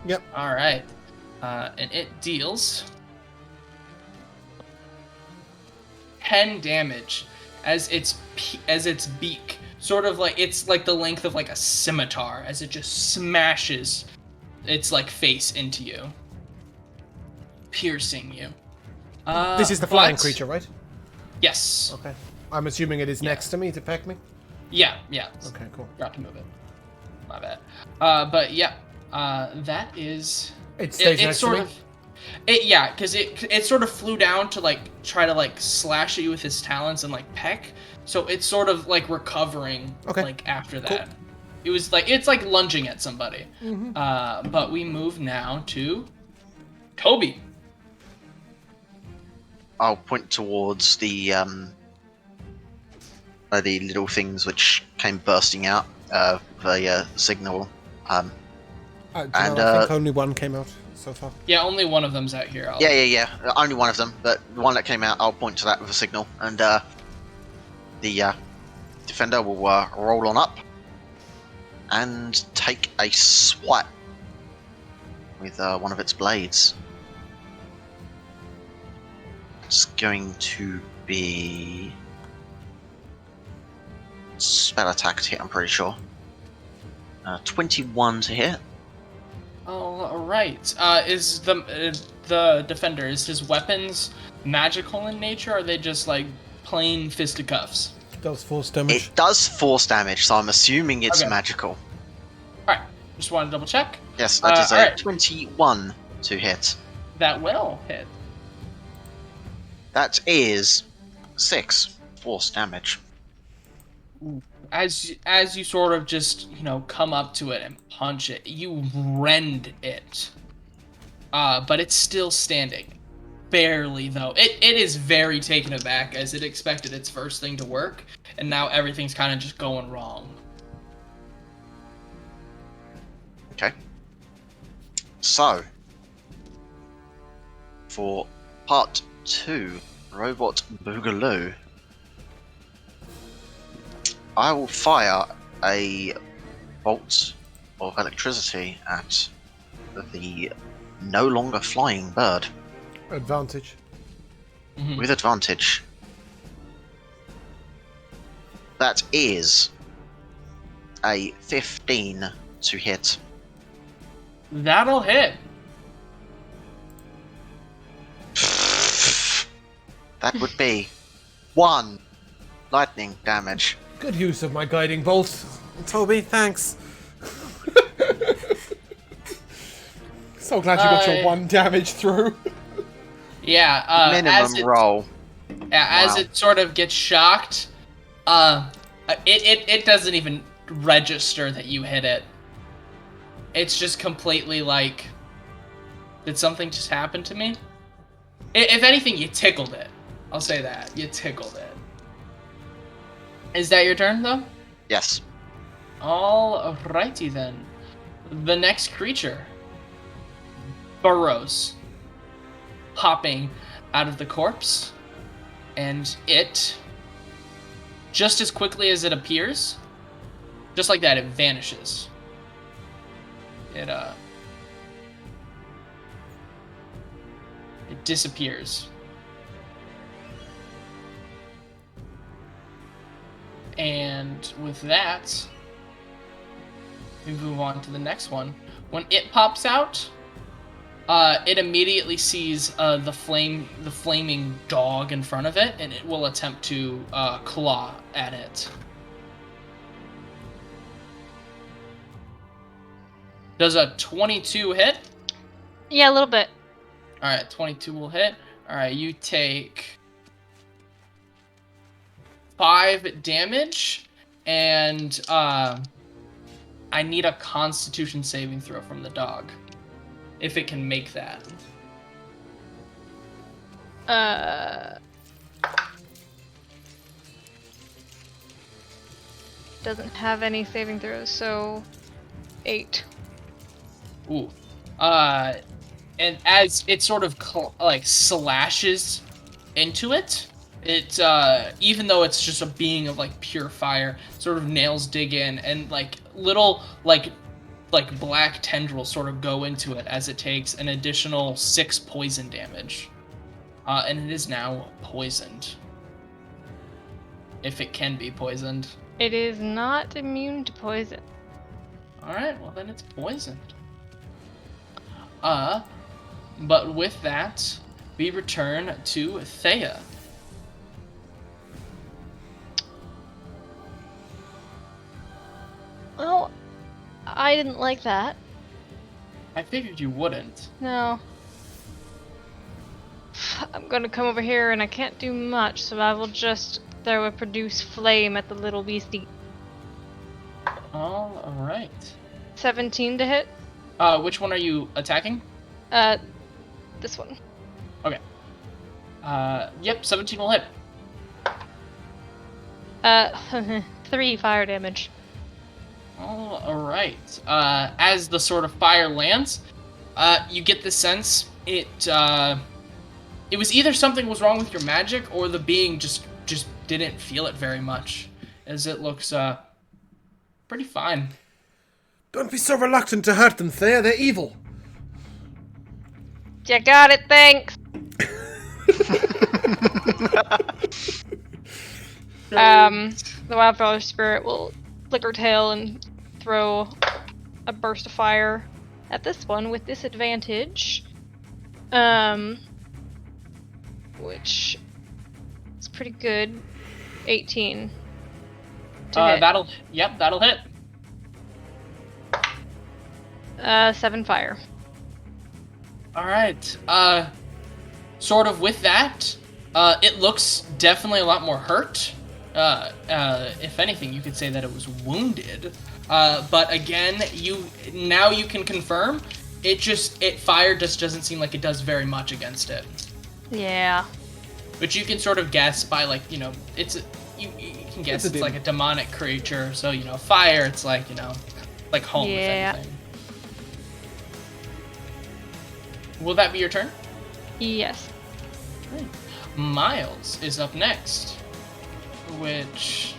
A: Yep.
B: All right. And it deals 10 damage as its beak, sort of like it's like the length of like a scimitar, as it just smashes its like face into you, piercing you.
A: This is the flying
B: but-
A: creature, right?
B: Yes.
A: Okay. I'm assuming it is
B: Yeah.
A: next to me to peck me.
B: Yeah.
A: Okay, cool.
B: Forgot to move it. My bad. But yeah. That is.
A: It stays
B: It's
A: next
B: sort
A: to me.
B: of. Because it sort of flew down to like try to like slash at you with his talons and like peck. So it's sort of like recovering.
A: Okay.
B: Like after
A: Cool.
B: that, it was like it's like lunging at somebody.
A: Mm-hmm.
B: But we move now to Toby.
D: I'll point towards the little things which came bursting out of the signal.
A: Do you
D: And,
A: know, I think only one came out so far.
B: Yeah, only one of them's out here.
D: Yeah. Only one of them, but the one that came out, I'll point to that with a signal. And the defender will roll on up and take a swipe with one of its blades. It's going to be spell attack to hit, I'm pretty sure. 21 to hit.
B: All right. Is the defender, is his weapons magical in nature, or are they just like plain fisticuffs?
A: Does force damage.
D: It does force damage, so I'm assuming it's
B: Okay.
D: magical.
B: All right. Just want to double check.
D: Yes, that is a
B: alright.
D: 21 to hit.
B: That will hit.
D: That is 6 force damage.
B: As you sort of just come up to it and punch it, you rend it. But it's still standing. Barely, though. It is very taken aback, as it expected its first thing to work, and now everything's kind of just going wrong.
D: Okay. So, for part 2, Robot Boogaloo, I will fire a bolt of electricity at the no longer flying bird
A: Advantage.
B: Mhm.
D: with advantage. That is a 15 to hit.
B: That'll hit.
D: That would be 1 lightning damage.
A: Good use of my guiding bolt. Toby, thanks. So glad you got your 1 damage through.
B: Yeah. as
D: Minimum
B: it,
D: roll.
B: As
D: Wow.
B: it sort of gets shocked, it doesn't even register that you hit it. It's just completely like, did something just happen to me? If anything, you tickled it. I'll say that. You tickled it. Is that your turn, though?
D: Yes.
B: Alrighty then. The next creature burrows, popping out of the corpse, and it, just as quickly as it appears, just like that, it vanishes. It disappears. And with that, we move on to the next one. When it pops out, it immediately sees the flaming dog in front of it, and it will attempt to claw at it. Does a 22 hit?
C: Yeah, a little bit.
B: All right, 22 will hit. All right, you take 5 damage, and I need a Constitution saving throw from the dog, if it can make that.
C: Doesn't have any saving throws, so 8.
B: Ooh. And as it sort of like slashes into it, It even though it's just a being of like pure fire, sort of nails dig in and like little like black tendrils sort of go into it as it takes an additional 6 poison damage. And it is now poisoned. If it can be poisoned.
C: It is not immune to poison.
B: Alright, well then it's poisoned. But with that, we return to Thea.
C: Well, I didn't like that.
B: I figured you wouldn't.
C: No. I'm gonna come over here and I can't do much, so I will just throw a produce flame at the little beastie.
B: Alright.
C: 17 to hit.
B: Which one are you attacking?
C: This one.
B: Okay. Yep, 17 will hit.
C: 3 fire damage.
B: Alright. As the sort of fire lands, you get the sense it was either something was wrong with your magic or the being just didn't feel it very much, as it looks pretty fine.
A: Don't be so reluctant to hurt them, Thea. They're evil.
C: You got it, thanks! The Wildflower Spirit will flick her tail and throw a burst of fire at this one with disadvantage. Which is pretty good. 18. To hit.
B: That'll hit.
C: 7 fire.
B: Alright. Sort of with that, it looks definitely a lot more hurt. If anything, you could say that it was wounded. But again, you can confirm fire just doesn't seem like it does very much against it.
C: Yeah.
B: Which you can sort of guess by you can guess it's like a demonic creature. So fire, it's like like home.
C: Yeah.
B: If anything. Will that be your turn?
C: Yes.
B: Right. Miles is up next, which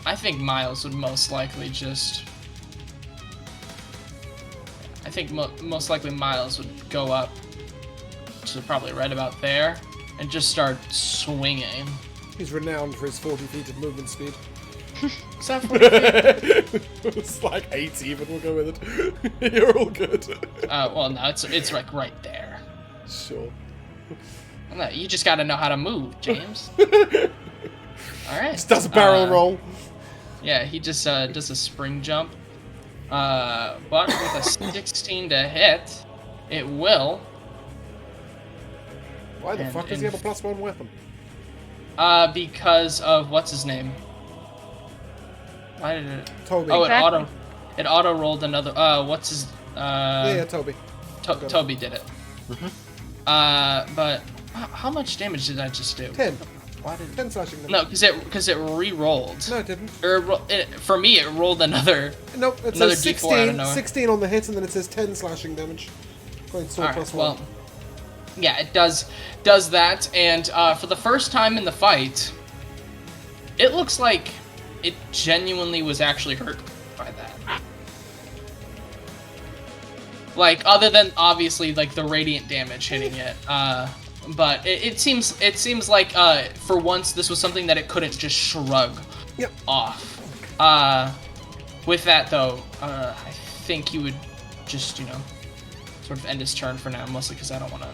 B: I think Miles would most likely just. I think most likely Miles would go up to probably right about there and just start swinging.
A: He's renowned for his 40 feet of movement speed.
B: Is that 40 feet?
A: It's like 8 even, we'll go with it. You're all good.
B: Well, no, it's like right there.
A: Sure.
B: No, you just gotta know how to move, James. Alright.
A: Just does a barrel roll.
B: Yeah, he just does a spring jump. But with a 16 to hit, it will.
A: Why the fuck does he have a +1 weapon?
B: Because of what's his name? Why did it?
A: Toby.
B: Oh,
C: Exactly.
B: it auto rolled another. What's his?
A: Yeah, Toby.
B: Toby did it.
D: Mm-hmm.
B: But how much damage did I just do?
A: 10.
B: Why did
A: 10 slashing damage.
B: No, because it re-rolled.
A: No, it didn't.
B: For me, it rolled another.
A: Nope, it
B: Another
A: says
B: D4 out of
A: 16,
B: nowhere.
A: 16 on the hit, and then it says 10 slashing damage. Going sword
B: Alright,
A: +1.
B: well, yeah, it does that, and for the first time in the fight, it looks like it genuinely was actually hurt by that. Like, other than obviously like the radiant damage hitting it, but it seems like for once this was something that it couldn't just shrug off. With that though, I think he would just sort of end his turn for now, mostly because I don't want to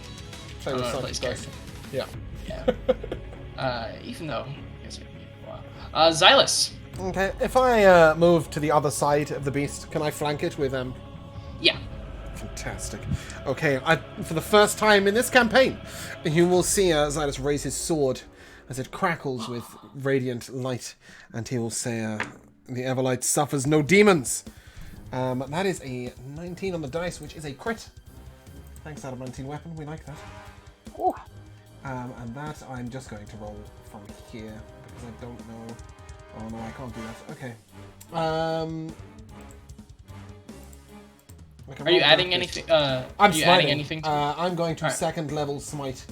B: play his character.
A: Yeah.
B: Yeah. Even though, I guess it would be a while. Xylus.
A: Okay, if I move to the other side of the beast, can I flank it with
B: Yeah.
A: Fantastic. Okay, for the first time in this campaign, you will see Xylus raise his sword as it crackles with radiant light, and he will say, "The Everlight suffers no demons." That is a 19 on the dice, which is a crit. Thanks, adamantine weapon. We like that. Oh. And that I'm just going to roll from here because I don't know. Oh no, I can't do that. Okay.
B: Are you adding anything?
A: I'm
B: are you adding
A: smiting.
B: anything?
A: I'm going to
B: Alright.
A: second level smite.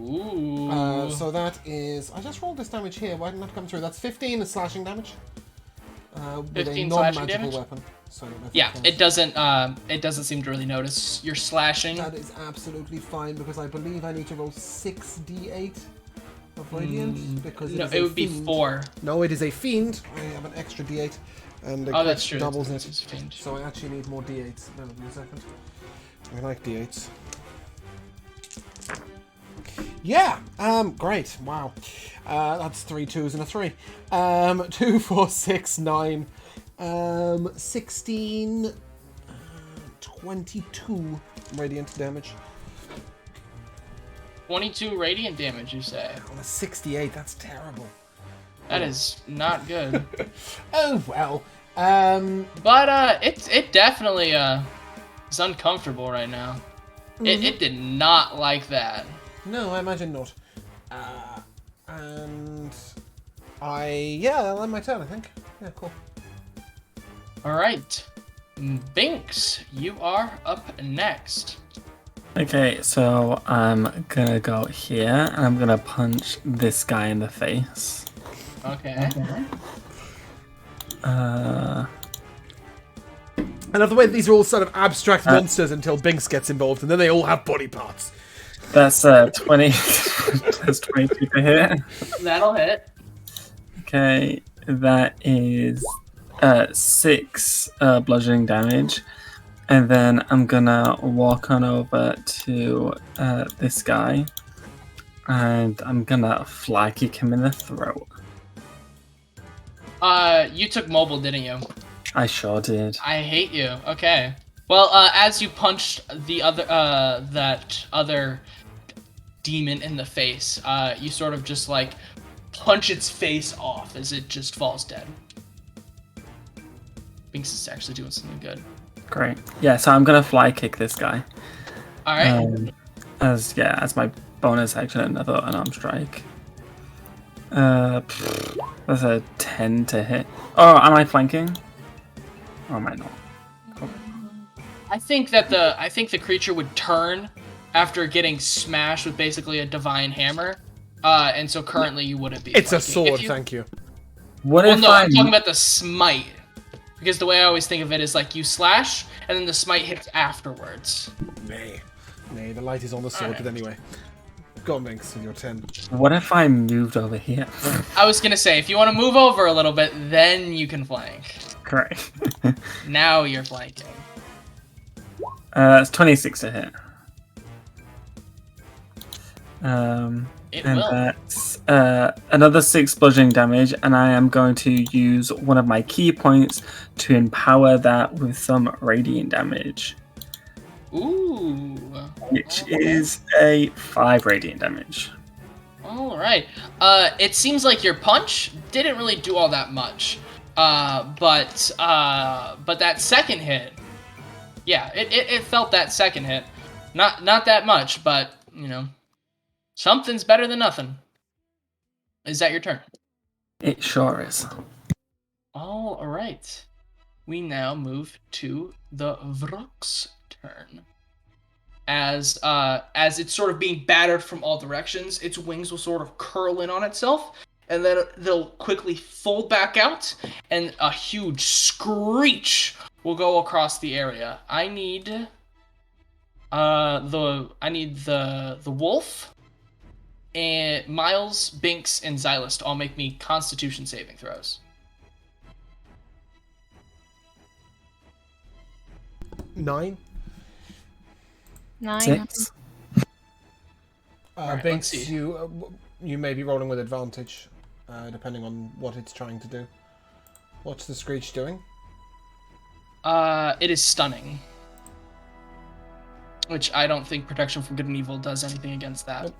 B: Ooh.
A: So that is... I just rolled this damage here. Why didn't that come through? That's 15 is slashing damage. With a
B: 15 slashing
A: non-magical
B: damage?
A: weapon. So I don't know if
B: Yeah,
A: that
B: it
A: counts.
B: doesn't seem to really notice your slashing.
A: That is absolutely fine because I believe I need to roll 6d8 of radiant because
B: No,
A: is
B: it
A: a
B: would be
A: fiend.
B: 4.
A: No, it is a fiend. I have an extra d8 and
B: Oh, that's true.
A: doubles
B: That's
A: it.
B: fiend.
A: So I actually need more d8s. Bear with me a second. I like d8s. Yeah. Great. Wow. That's 3 2s and a 3. 2, 4, 6, 9. 16. 22 radiant damage.
B: 22 radiant damage, you say?
A: On a 68, that's terrible.
B: That is not good.
A: Oh well.
B: But it definitely is uncomfortable right now. It did not like that.
A: No, I imagine not. And yeah, that's my turn, I think. Yeah, cool.
B: All right, Binks, you are up next.
E: Okay, so I'm gonna go here and I'm gonna punch this guy in the face.
B: Okay.
E: Uh,
A: I love the way these are all sort of abstract monsters until Binks gets involved, and then they all have body parts.
E: that's 20. That's 22 to hit.
B: That'll hit.
E: Okay, that is 6 bludgeoning damage, and then I'm gonna walk on over to this guy, and I'm gonna fly kick him in the throat.
B: You took mobile, didn't you?
E: I sure did.
B: I hate you. Okay. Well, as you punched the other that other demon in the face, you sort of just like punch its face off as it just falls dead. Binks is actually doing something good.
E: Great. Yeah, so I'm gonna fly kick this guy.
B: All right.
E: As my bonus action, another unarmed strike. That's a 10 to hit. Oh, am I flanking? Or am I not?
B: I think the creature would turn after getting smashed with basically a divine hammer, and so currently you wouldn't be.
A: It's a
B: flanking.
A: sword, thank you.
E: What
B: Well,
E: if
B: no, I'm talking
E: I'm
B: about the smite, because the way I always think of it is like you slash, and then the smite hits afterwards.
A: Nay, the light is on the sword,
B: Alright.
A: but anyway. Go on, Binks, with your 10.
E: What if I moved over here?
B: I was gonna say, if you want to move over a little bit, then you can flank.
E: Great.
B: Now you're flanking.
E: That's 26 to hit.
B: It
E: And
B: will.
E: that's another 6 bludgeoning damage, and I am going to use one of my key points to empower that with some radiant damage,
B: Ooh.
E: which is a 5 radiant damage.
B: All right. It seems like your punch didn't really do all that much. But that second hit, yeah, it felt that second hit. Not that much, but you know, something's better than nothing. Is that your turn?
E: It sure is.
B: All right. We now move to the Vrok's turn. As it's sort of being battered from all directions, its wings will sort of curl in on itself, and then they'll quickly fold back out, and a huge screech will go across the area. I need the wolf, and Miles, Binks, and Xylus to all make me Constitution saving throws.
A: 9.
C: 9.
E: 6.
B: Alright,
A: Binks,
B: let's see.
A: you may be rolling with advantage, depending on what it's trying to do. What's the screech doing?
B: It is stunning. Which I don't think Protection from Good and Evil does anything against that.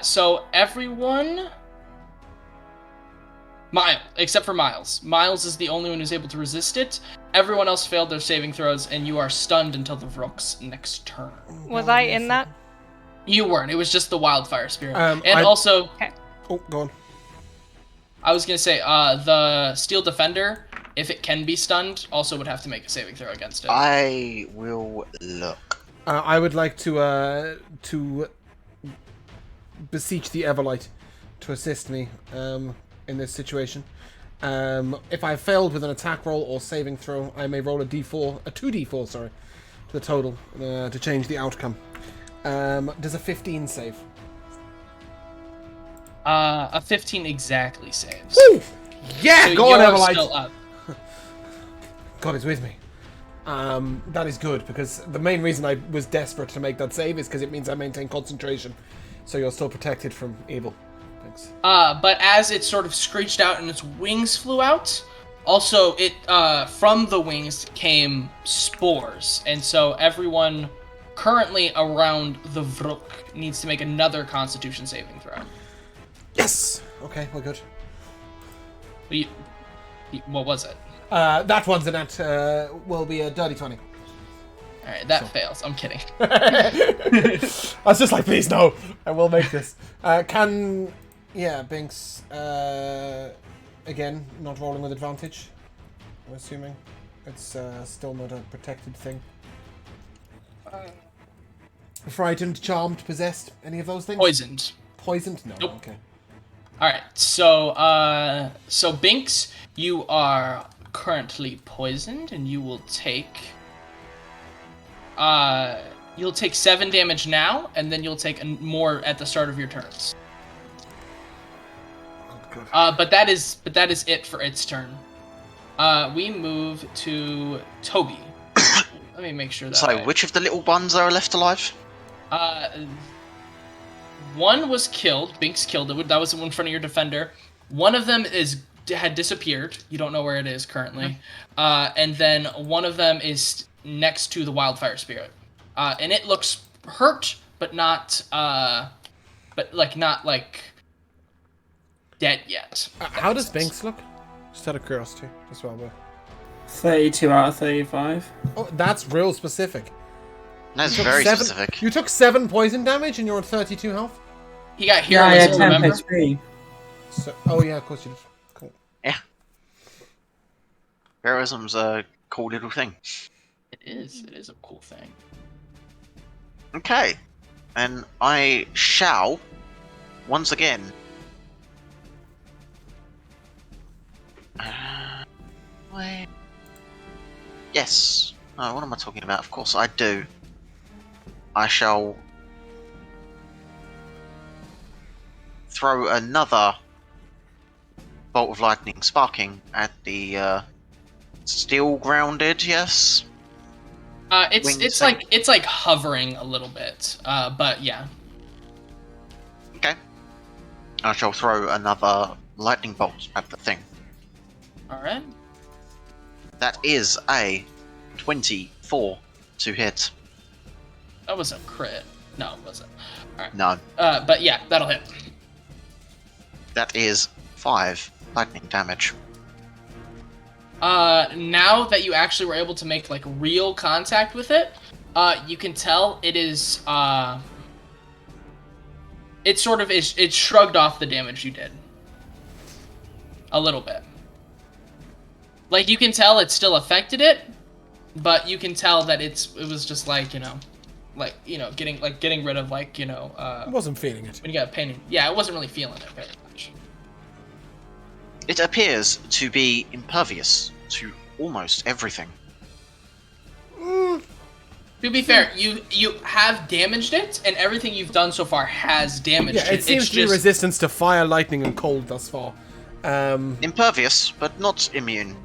B: So everyone... except for Miles. Miles is the only one who's able to resist it. Everyone else failed their saving throws, and you are stunned until the Vrok's next turn.
C: Was I in that?
B: You weren't. It was just the wildfire spirit.
A: Um,
B: and
A: I-
B: also,
A: Oh, go on.
B: I was gonna say, the Steel Defender, if it can be stunned, also would have to make a saving throw against it.
D: I will look.
A: I would like to beseech the Everlight to assist me in this situation. If I failed with an attack roll or saving throw, I may roll a 2d4, sorry, to the total to change the outcome. Does a 15 save?
B: A 15 exactly saves.
A: Woo! Yeah,
B: So
A: go on,
B: you're
A: Everlight.
B: still up.
A: God is with me. That is good, because the main reason I was desperate to make that save is because it means I maintain concentration, so you're still protected from evil. Thanks.
B: But as it sort of screeched out and its wings flew out, also it from the wings came spores, and so everyone currently around the Vrook needs to make another Constitution saving throw.
A: Yes! Okay, we're good.
B: What was it?
A: That one's a net, will be a dirty 20.
B: Alright, that fails. I'm kidding.
A: I was just like, please no, I will make this. Binks, again, not rolling with advantage, I'm assuming. It's still not a protected thing. Frightened, charmed, possessed, any of those things?
B: Poisoned.
A: Poisoned? No,
B: Nope.
A: okay.
B: Alright, so Binks, you are currently poisoned, and you will take you'll take 7 damage now, and then you'll take more at the start of your turns.
A: Good.
B: But that is it for its turn. We move to Toby. Let me make sure that.
D: So, which of the little ones are left alive?
B: One was killed. Binks killed it. That was in front of your defender. One of them had disappeared. You don't know where it is currently. And then one of them is next to the wildfire spirit. And it looks hurt, but not dead yet.
A: How does Binks look? Just out of curiosity, as well. But...
E: 32 out of 35.
A: Oh, that's real specific.
D: That's
A: You took
D: very
A: 7
D: specific.
A: You took 7 poison damage and you're on 32 health?
B: He got
E: Yeah, I had
B: heroism,
E: 10
B: remember?
E: HP.
A: So, oh yeah, of course you did. Cool.
D: Yeah. Heroism's a cool little thing.
B: It is a cool thing.
D: Okay. And I shall, once again... wait. Yes. Oh, what am I talking about? Of course I do. I shall throw another bolt of lightning sparking at the still grounded, yes?
B: It's like hovering a little bit. But yeah.
D: Okay. I shall throw another lightning bolt at the thing.
B: Alright.
D: That is a 24 to hit.
B: That was a crit. No, it wasn't. Alright.
D: No,
B: But yeah, that'll hit.
D: that is 5 lightning damage.
B: Now that you actually were able to make like real contact with it, you can tell it is it shrugged off the damage you did. A little bit. Like you can tell it still affected it, but you can tell that it was just like, getting rid of
A: I wasn't feeling it.
B: when you got pain. Yeah, it wasn't really feeling it very much.
D: It appears to be impervious to almost everything.
B: To be fair, you have damaged it, and everything you've done so far has damaged
A: Yeah, it seems to be resistance to fire, lightning, and cold thus far.
D: Impervious, but not immune.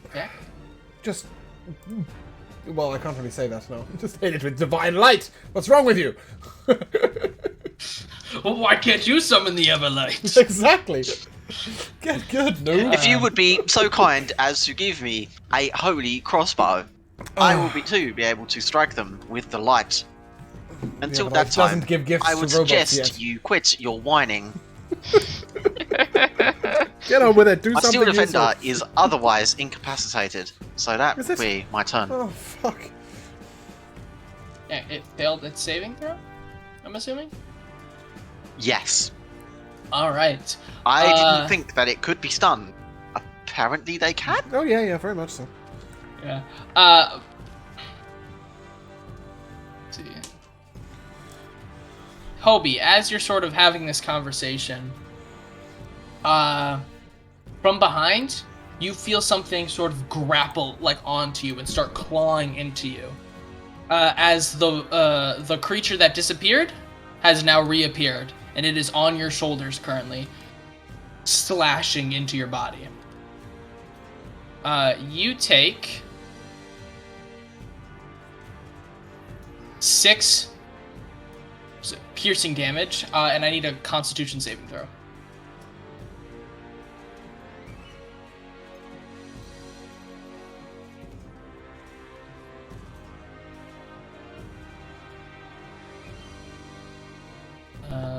B: Okay.
A: Just... Well, I can't really say that, no. Just hit it with divine light! What's wrong with you?
B: Well, why can't you summon the Everlight?
A: Exactly! Get good, noob!
D: If you would be so kind as to give me a holy crossbow, I will be able to strike them with the light. Until
A: but
D: that
A: it
D: time,
A: doesn't give gifts
D: I
A: to
D: would
A: robots
D: suggest
A: yet.
D: you quit your whining.
A: Get on with it, do
D: My
A: something
D: steel defender
A: useful.
D: is otherwise incapacitated, so that
A: Is
D: would
A: it?
D: be my turn.
A: Oh, fuck.
B: Yeah, it failed its saving throw, I'm assuming?
D: Yes.
B: Alright.
D: I didn't think that it could be stunned. Apparently they can.
A: Oh, yeah, very much so.
B: Yeah. Let's see. Hobie, as you're sort of having this conversation, from behind, you feel something sort of grapple like onto you and start clawing into you. As the creature that disappeared has now reappeared, and it is on your shoulders currently, slashing into your body. You take 6 piercing damage, and I need a Constitution saving throw.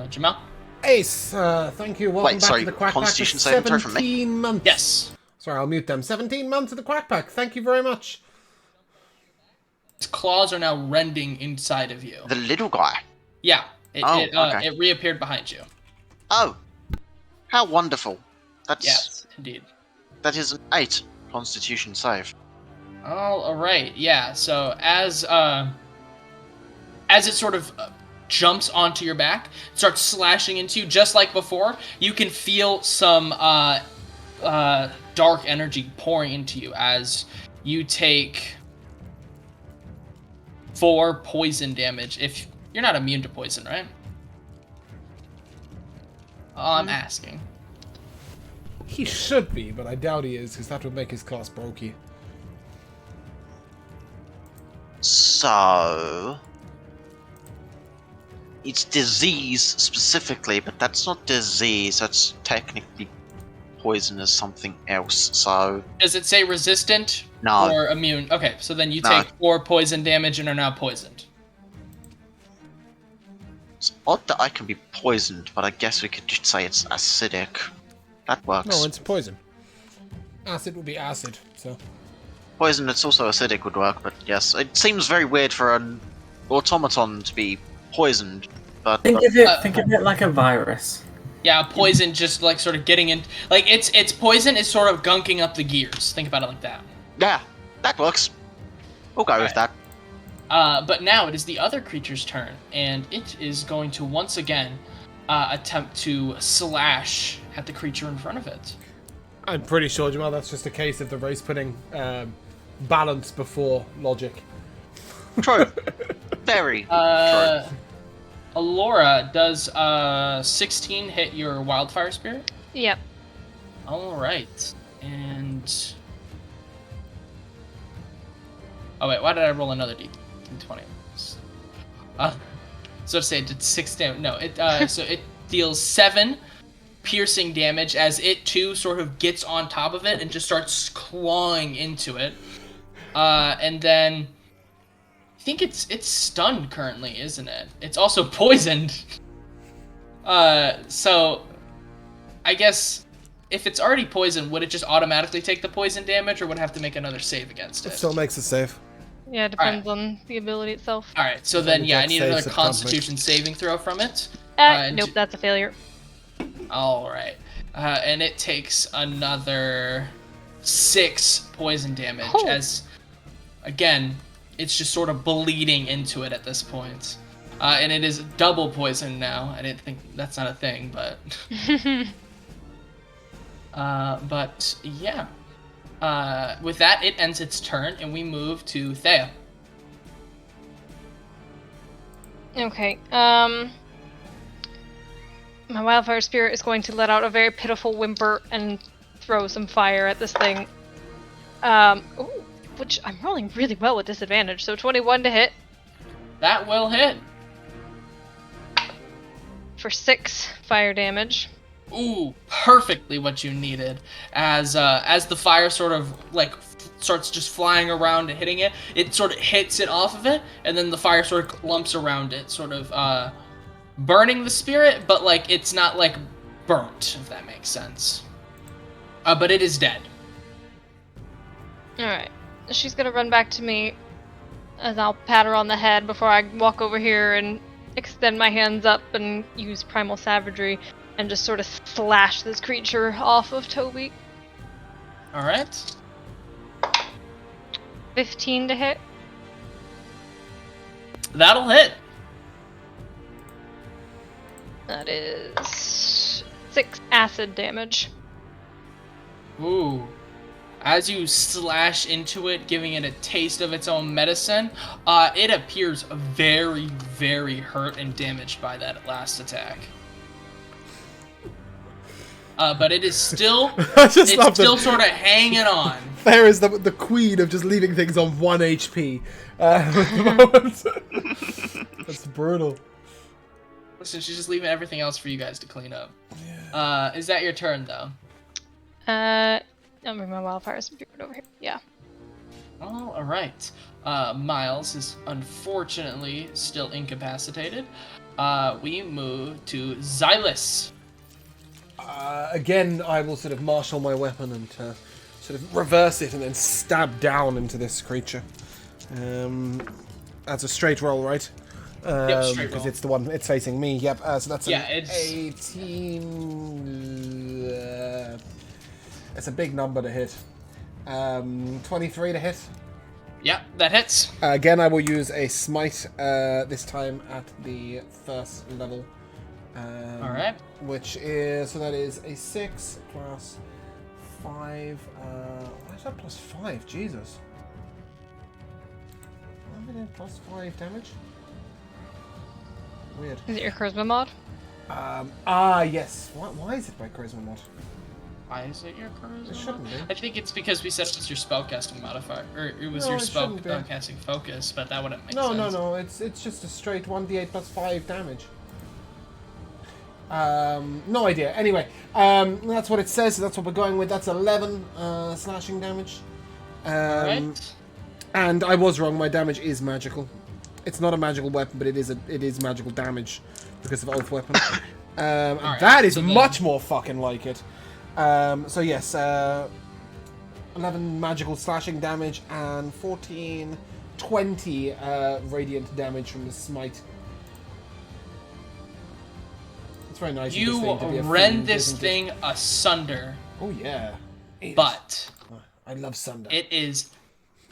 B: Jamal?
A: Ace, thank you. Welcome
D: Wait,
A: back
D: sorry,
A: to the Quack Pack.
D: Constitution
A: For
D: saving throw from me?
A: 17 months.
B: Yes.
A: Sorry, I'll mute them. 17 months of the Quack Pack. Thank you very much.
B: Its claws are now rending inside of you.
D: The little guy.
B: Yeah.
D: Okay.
B: It reappeared behind you.
D: Oh, how wonderful! That's
B: Yes, indeed.
D: that is an 8 Constitution save.
B: All right. Yeah. So as it sort of jumps onto your back, starts slashing into you, just like before, you can feel some dark energy pouring into you as you take 4 poison damage. If you're not immune to poison, right? I'm asking.
A: He should be, but I doubt he is, because that would make his class brokey.
D: So it's disease specifically, but that's not disease. That's technically poison as something else. So
B: Does it say resistant
D: no.
B: or immune? Okay, so then you
D: No.
B: take 4 poison damage and are now poisoned.
D: It's odd that I can be poisoned, but I guess we could just say it's acidic. That works.
A: No, it's poison. Acid would be acid, so...
D: Poison that's also acidic would work, but yes, it seems very weird for an automaton to be poisoned. But
E: Think of it like a virus.
B: Yeah, poison just like sort of getting in, like it's poison is sort of gunking up the gears. Think about it like that.
D: yeah, that works. We'll go with that.
B: But now it is the other creature's turn, and it is going to once again attempt to slash at the creature in front of it.
A: I'm pretty sure, Jamal, that's just a case of the race putting balance before logic.
D: True. Very true.
B: Alora, does 16 hit your wildfire spirit?
C: Yep.
B: All right, and oh wait, why did I roll another d20? So to say it did 6 damage. No, it so it deals 7 piercing damage as it too sort of gets on top of it and just starts clawing into it. And then I think it's stunned currently, isn't it? It's also poisoned. So I guess if it's already poisoned, would it just automatically take the poison damage, or would it have to make another save against it?
A: It still makes it safe.
C: Yeah, it depends on the ability itself.
B: All right, so then yeah, I need another
A: Saves it, can't
B: Constitution saving throw from it.
C: Nope, that's a failure.
B: All right, and it takes another 6 poison damage
C: Oh.
B: as, again, it's just sort of bleeding into it at this point. And it is double poison now. I didn't think that's not a thing, but but yeah. With that, it ends its turn, and we move to Thea.
C: Okay, my wildfire spirit is going to let out a very pitiful whimper and throw some fire at this thing. Ooh, which I'm rolling really well with disadvantage, so 21 to hit
B: That will hit.
C: for 6 fire damage.
B: Ooh, perfectly what you needed. As the fire sort of like starts just flying around and hitting it, it sort of hits it off of it, and then the fire sort of clumps around it, sort of burning the spirit, but like it's not like burnt, if that makes sense. But it is dead.
C: Alright, she's gonna run back to me, and I'll pat her on the head before I walk over here and extend my hands up and use Primal Savagery and just sort of slash this creature off of Toby.
B: All right.
C: 15 to hit.
B: That'll hit.
C: That is 6 acid damage.
B: Ooh. As you slash into it, giving it a taste of its own medicine, it appears very, very hurt and damaged by that last attack. But it is still,
A: I just love
B: it's still
A: that
B: sort of hanging on.
A: Fair is the queen of just leaving things on 1 HP at the moment. That's brutal.
B: Listen, she's just leaving everything else for you guys to clean up. Yeah. Is that your turn, though?
C: I'll bring my wildfire spirit over here. Yeah.
B: All right. Miles is unfortunately still incapacitated. We move to Xylus.
A: Again, I will sort of marshal my weapon and sort of reverse it and then stab down into this creature. That's a straight roll, right?
B: Yep, straight roll.
A: Because it's the one, it's facing me. Yep, so that's an
B: it's
A: 18... it's a big number to hit. 23 to hit.
B: Yep, that hits.
A: Again, I will use a smite, this time at the first level.
B: Alright.
A: Which is, so that is a 6 plus 5, why is that plus 5? Jesus. Am I doing plus 5 damage? Weird.
C: Is it your charisma mod?
A: Yes. Why is it my charisma mod?
B: Why is it your charisma?
A: It shouldn't be.
B: I think it's because we said it was your spellcasting modifier, or it was your spellcasting focus, but that wouldn't make sense.
A: No. It's just a straight 1d8 plus 5 damage. No idea. Anyway, that's what it says. So that's what we're going with. That's 11 slashing damage.
B: Alright.
A: And I was wrong. My damage is magical. It's not a magical weapon, but it is magical damage because of Oath Weapon. And
B: Alright,
A: that is
B: so then-
A: much more fucking like it. So yes, 11 magical slashing damage and 14, 20 radiant damage from the smite. It's very nice.
B: You
A: of this thing to be a
B: rend
A: fiend,
B: this
A: isn't it?
B: thing asunder,
A: Oh yeah. Eat
B: but
A: it. I love Sunder.
B: it is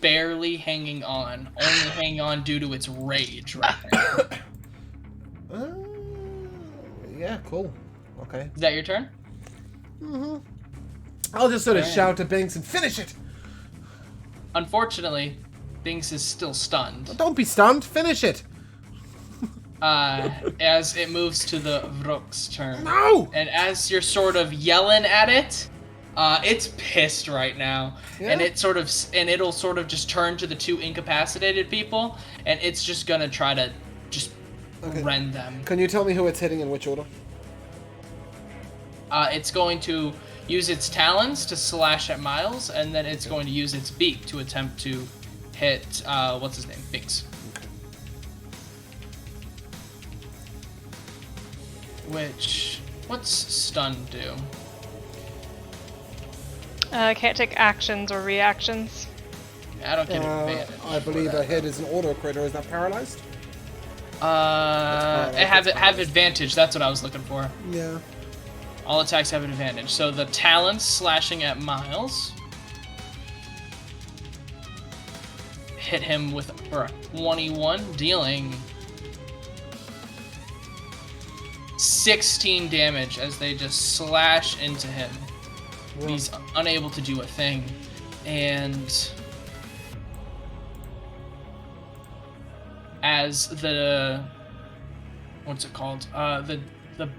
B: barely hanging on, only hanging on due to its rage right now.
A: Yeah, cool. Okay.
B: Is that your turn?
A: I'll just sort of
B: Alright.
A: shout to Binks and finish it.
B: Unfortunately, Binks is still stunned.
A: Don't be stunned. Finish it.
B: As it moves to the Vrook's turn.
A: No.
B: And as you're sort of yelling at it, it's pissed right now. And
A: Yeah.
B: it'll sort of just turn to the two incapacitated people, and it's just gonna try to just rend them.
A: Can you tell me who it's hitting in which order?
B: It's going to use its talons to slash at Miles, and then it's going to use its beak to attempt to hit, what's his name? Binks. What's stun do?
C: Can't take actions or reactions.
B: I don't get an advantage.
A: I believe
B: for
A: a
B: that.
A: hit is an auto crit, or is that paralyzed?
B: It have advantage. That's what I was looking for.
A: Yeah.
B: All attacks have an advantage. So the talons slashing at Miles hit him for a 21, dealing 16 damage as they just slash into him. He's unable to do a thing, and as the what's it called? The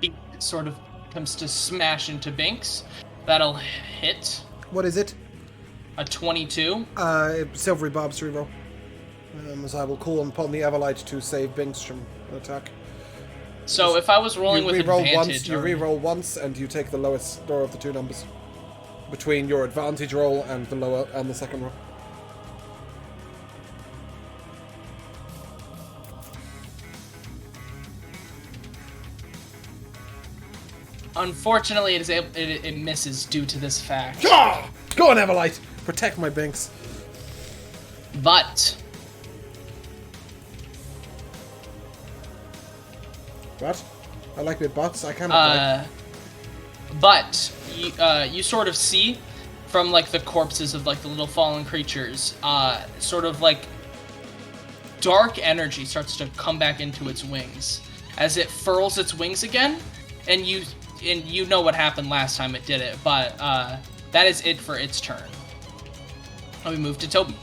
B: beak sort of comes to smash into Binks. That'll hit
A: What is it?
B: a 22.
A: Silvery Bob's reroll. As I will call upon the Everlight to save Binks from an attack.
B: So if I was rolling
A: You
B: with
A: reroll
B: advantage,
A: once. You reroll once, and you take the lowest score of the two numbers between your advantage roll and the lower and the second roll.
B: unfortunately, it misses due to this fact.
A: Ah! Go on, Everlight! Protect my Binks.
B: But
A: What? I like my butts. I cannot.
B: but you sort of see from like the corpses of like the little fallen creatures, sort of like dark energy starts to come back into its wings as it furls its wings again, and you know what happened last time it did it, but that is it for its turn. And we move to Toby.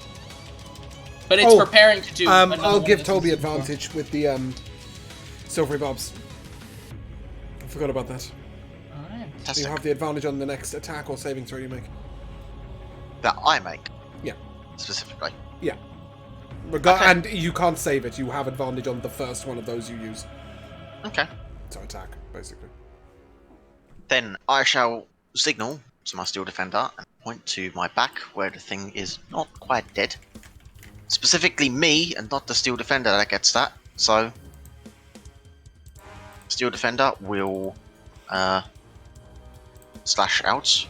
B: But it's preparing to do.
A: I'll give Toby advantage with the silvery bobs. I forgot about that.
B: All right.
A: You have the advantage on the next attack or saving throw you make.
D: That I make.
A: Yeah.
D: Specifically.
A: Yeah.
D: Okay.
A: And you can't save it. You have advantage on the first one of those you use.
D: Okay.
A: So attack, basically.
D: Then I shall signal to my Steel Defender and point to my back where the thing is not quite dead. Specifically me and not the Steel Defender that gets that. So Steel Defender will slash out.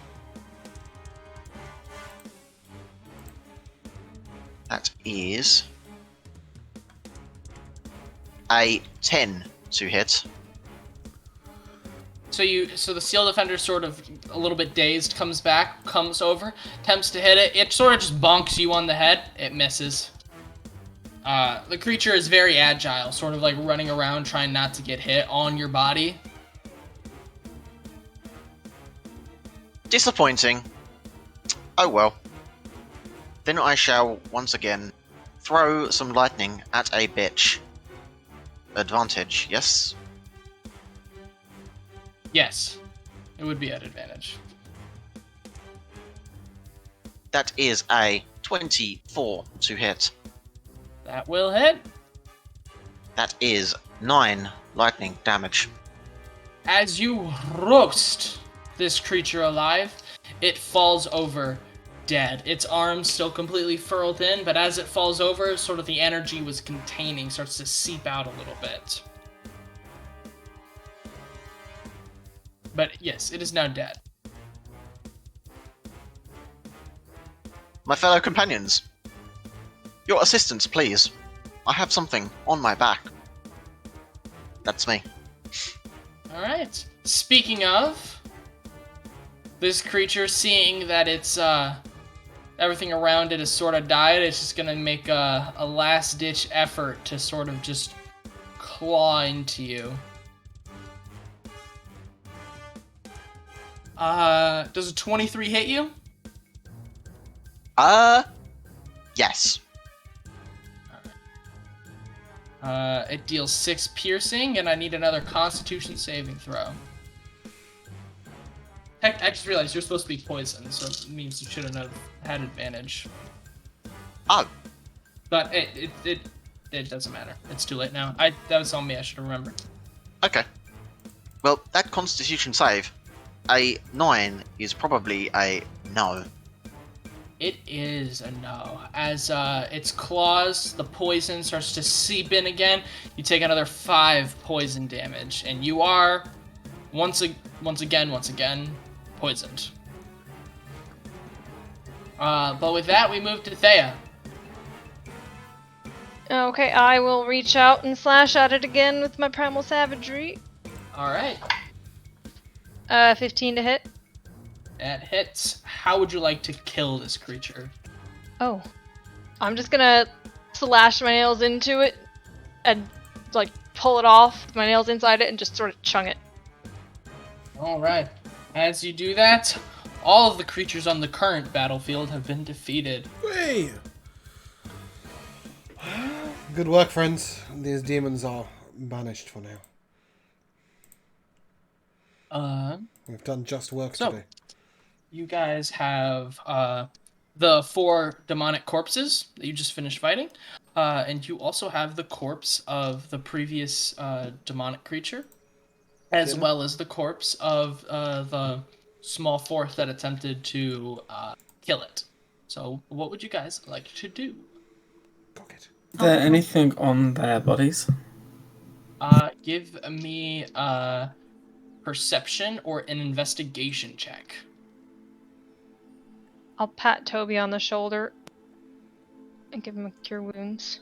D: That is a 10 to hit.
B: So the Steel Defender, sort of a little bit dazed, comes over, attempts to hit it. It sort of just bonks you on the head. It misses. The creature is very agile, sort of like running around trying not to get hit on your body.
D: Disappointing. Oh well. Then I shall once again throw some lightning at a bitch. Advantage, yes?
B: Yes, it would be at advantage.
D: That is a 24 to hit.
B: That will hit.
D: That is 9 lightning damage.
B: As you roast this creature alive, it falls over dead. Its arms still completely furled in, but as it falls over, sort of the energy was containing, starts to seep out a little bit. But yes, it is now dead.
D: My fellow companions, your assistance, please. I have something on my back. That's me.
B: Alright. Speaking of, this creature, seeing that it's everything around it has sort of died, it's just gonna make a last-ditch effort to sort of just claw into you. Does a 23 hit you?
D: Yes.
B: It deals 6 piercing, and I need another Constitution saving throw. Heck, I just realized you're supposed to be poisoned, so it means you shouldn't have had advantage.
D: Oh.
B: But it doesn't matter. It's too late now. That was on me. I should have remembered.
D: Okay. Well, that Constitution save, a 9 is probably a no.
B: It is a no. As its claws, the poison starts to seep in again. You take another 5 poison damage, and you are once again poisoned. But with that, we move to Thea.
C: Okay, I will reach out and slash at it again with my primal savagery.
B: All right.
C: 15 to hit.
B: That hits. How would you like to kill this creature?
C: Oh. I'm just gonna slash my nails into it and, like, pull it off with my nails inside it and just sort of chung it.
B: Alright. As you do that, all of the creatures on the current battlefield have been defeated.
A: Hey! Good work, friends. These demons are banished for now. We've done just work today.
B: You guys have the 4 demonic corpses that you just finished fighting, and you also have the corpse of the previous demonic creature, as well as the corpse of the small fourth that attempted to kill it. So, what would you guys like to do?
A: Cock it.
E: Is there anything on their bodies?
B: Give me a perception or an investigation check.
C: I'll pat Toby on the shoulder and give him a cure wounds.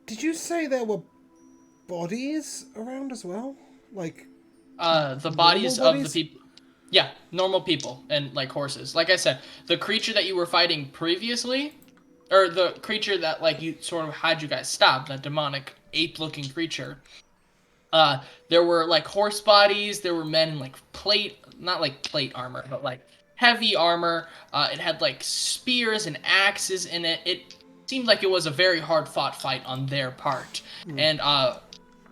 A: Did you say there were bodies around as well? Like
B: The bodies of the
A: bodies?
B: people. Yeah, normal people and like horses. Like I said, the creature that you were fighting previously, or the creature that like you sort of had you guys stop, that demonic ape-looking creature. There were like horse bodies. There were men in like not like plate armor, but like heavy armor. It had like spears and axes in it. It seemed like it was a very hard fought fight on their part, and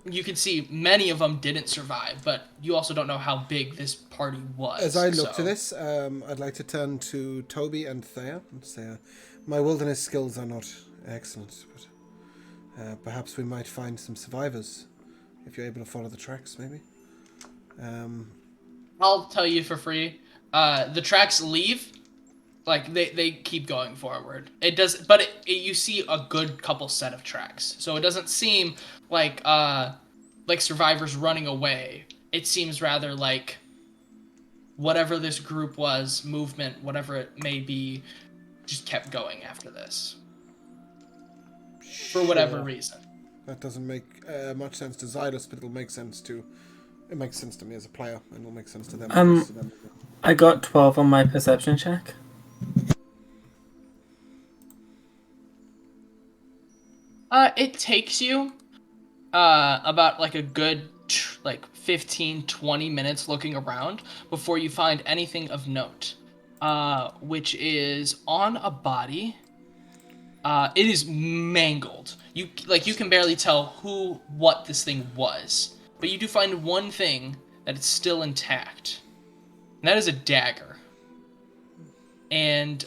B: you can see many of them didn't survive. But you also don't know how big this party was.
A: As I look
B: so.
A: to this, I'd like to turn to Toby and Thea and say, my wilderness skills are not excellent, but perhaps we might find some survivors if you're able to follow the tracks, maybe.
B: I'll tell you for free. The tracks leave, like they keep going forward. It does, but you see a good couple set of tracks, so it doesn't seem like survivors running away. It seems rather like whatever this group was, movement, whatever it may be, just kept going after this for whatever
A: Sure.
B: reason.
A: That doesn't make much sense to Zydus, but it'll make sense to... It makes sense to me as a player, and it'll make sense to them.
E: I got 12 on my perception check.
B: It takes you about like a good like 15 20 minutes looking around before you find anything of note, which is on a body. It is mangled. You can barely tell what this thing was, but you do find one thing that is still intact, and that is a dagger. And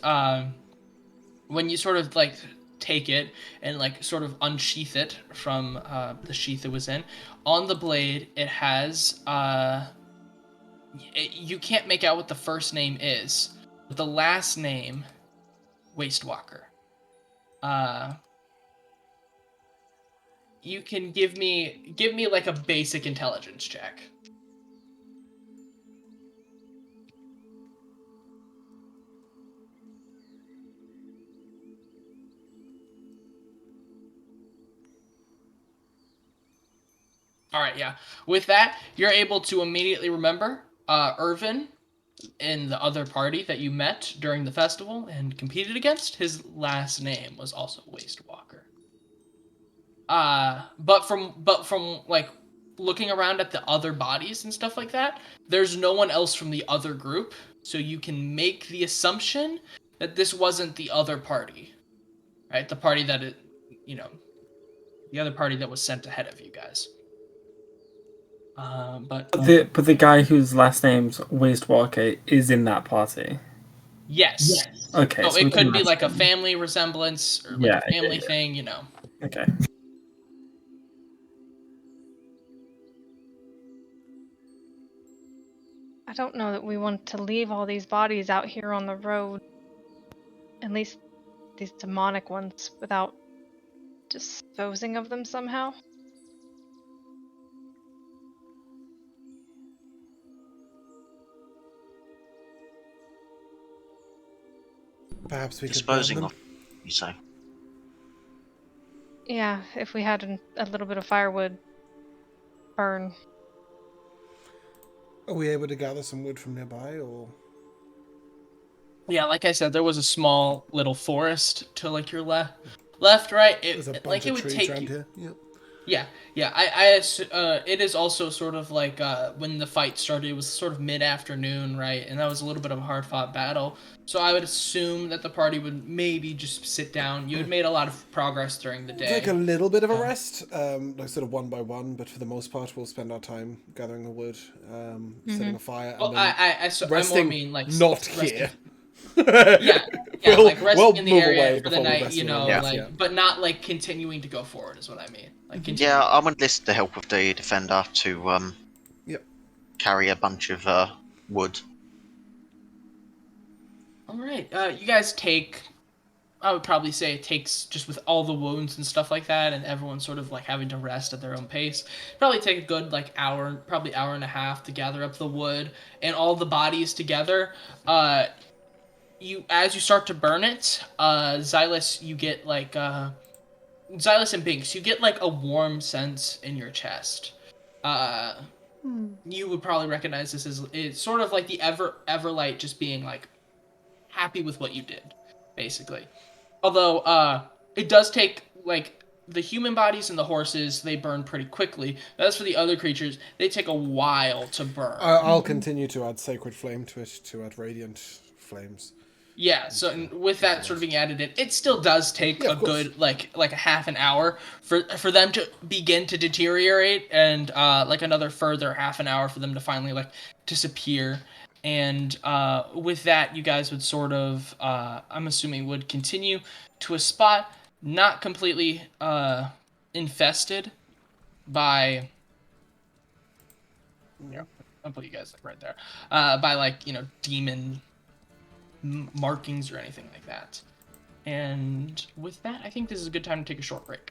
B: when you sort of like take it and like sort of unsheath it from the sheath it was in, on the blade it has you can't make out what the first name is, but the last name, Wastewalker. You can give me like a basic intelligence check. All right, yeah. With that, you're able to immediately remember Irvin in the other party that you met during the festival and competed against. His last name was also Wastewalker. But from like looking around at the other bodies and stuff like that, there's no one else from the other group, so you can make the assumption that this wasn't the other party, right? The party that the other party that was sent ahead of you guys. But
E: The guy whose last name's Wastewalker is in that party.
B: yes.
E: Okay,
B: So
E: we
B: it could
E: can
B: be
E: ask
B: like a
E: him.
B: family resemblance or like
E: Yeah,
B: a family
E: yeah.
B: thing,
E: Okay.
C: I don't know that we want to leave all these bodies out here on the road. At least these demonic ones, without disposing of them somehow.
A: Perhaps we
D: Disposing
A: could burn
D: of, you say?
C: Yeah, if we had a little bit of firewood burn.
A: them. Are we able to gather some wood from nearby, or...?
B: Yeah, like I said, there was a small little forest to like your left, right.
A: There's a bunch
B: Like it
A: of
B: would
A: trees
B: take
A: around
B: you.
A: here. Yep.
B: Yeah. It is also sort of like when the fight started, it was sort of mid-afternoon, right? And that was a little bit of a hard-fought battle. So I would assume that the party would maybe just sit down. You had made a lot of progress during the day.
A: Take a little bit of a rest, like sort of one by one, but for the most part, we'll spend our time gathering the wood, setting a fire,
B: Well,
A: and then
B: I more
A: resting
B: mean like
A: not
B: resting.
A: here.
B: Yeah,
A: We'll-
B: like resting
A: we'll
B: in the
A: move
B: area
A: away
B: for the
A: before we
B: night,
A: rest in
B: know,
A: one place,
B: like,
A: yeah.
B: but not like continuing to go forward is what I mean. Like, continue.
D: Yeah, I'm gonna enlist the help of the defender to
A: Yep.
D: carry a bunch of wood.
B: All right, you guys take. I would probably say it takes, just with all the wounds and stuff like that, and everyone sort of like having to rest at their own pace. Probably take a good like hour, probably hour and a half to gather up the wood and all the bodies together. As you start to burn it, Xylus, you get like Xylus and Binks, you get like a warm sense in your chest. you would probably recognize this as it's sort of like the Everlight just being like happy with what you did, basically. Although it does take like the human bodies and the horses, they burn pretty quickly. As for the other creatures, they take a while to burn.
A: I'll continue to add Sacred Flame to it, to add Radiant Flames.
B: Yeah, so and with that sort of being added in, it still does take a good like a half an hour for them to begin to deteriorate, and like another further half an hour for them to finally like disappear. And with that, you guys would sort of, I'm assuming, would continue to a spot not completely infested by. Yeah, I'll put you guys like right there. By like demon markings or anything like that. And with that, I think this is a good time to take a short break.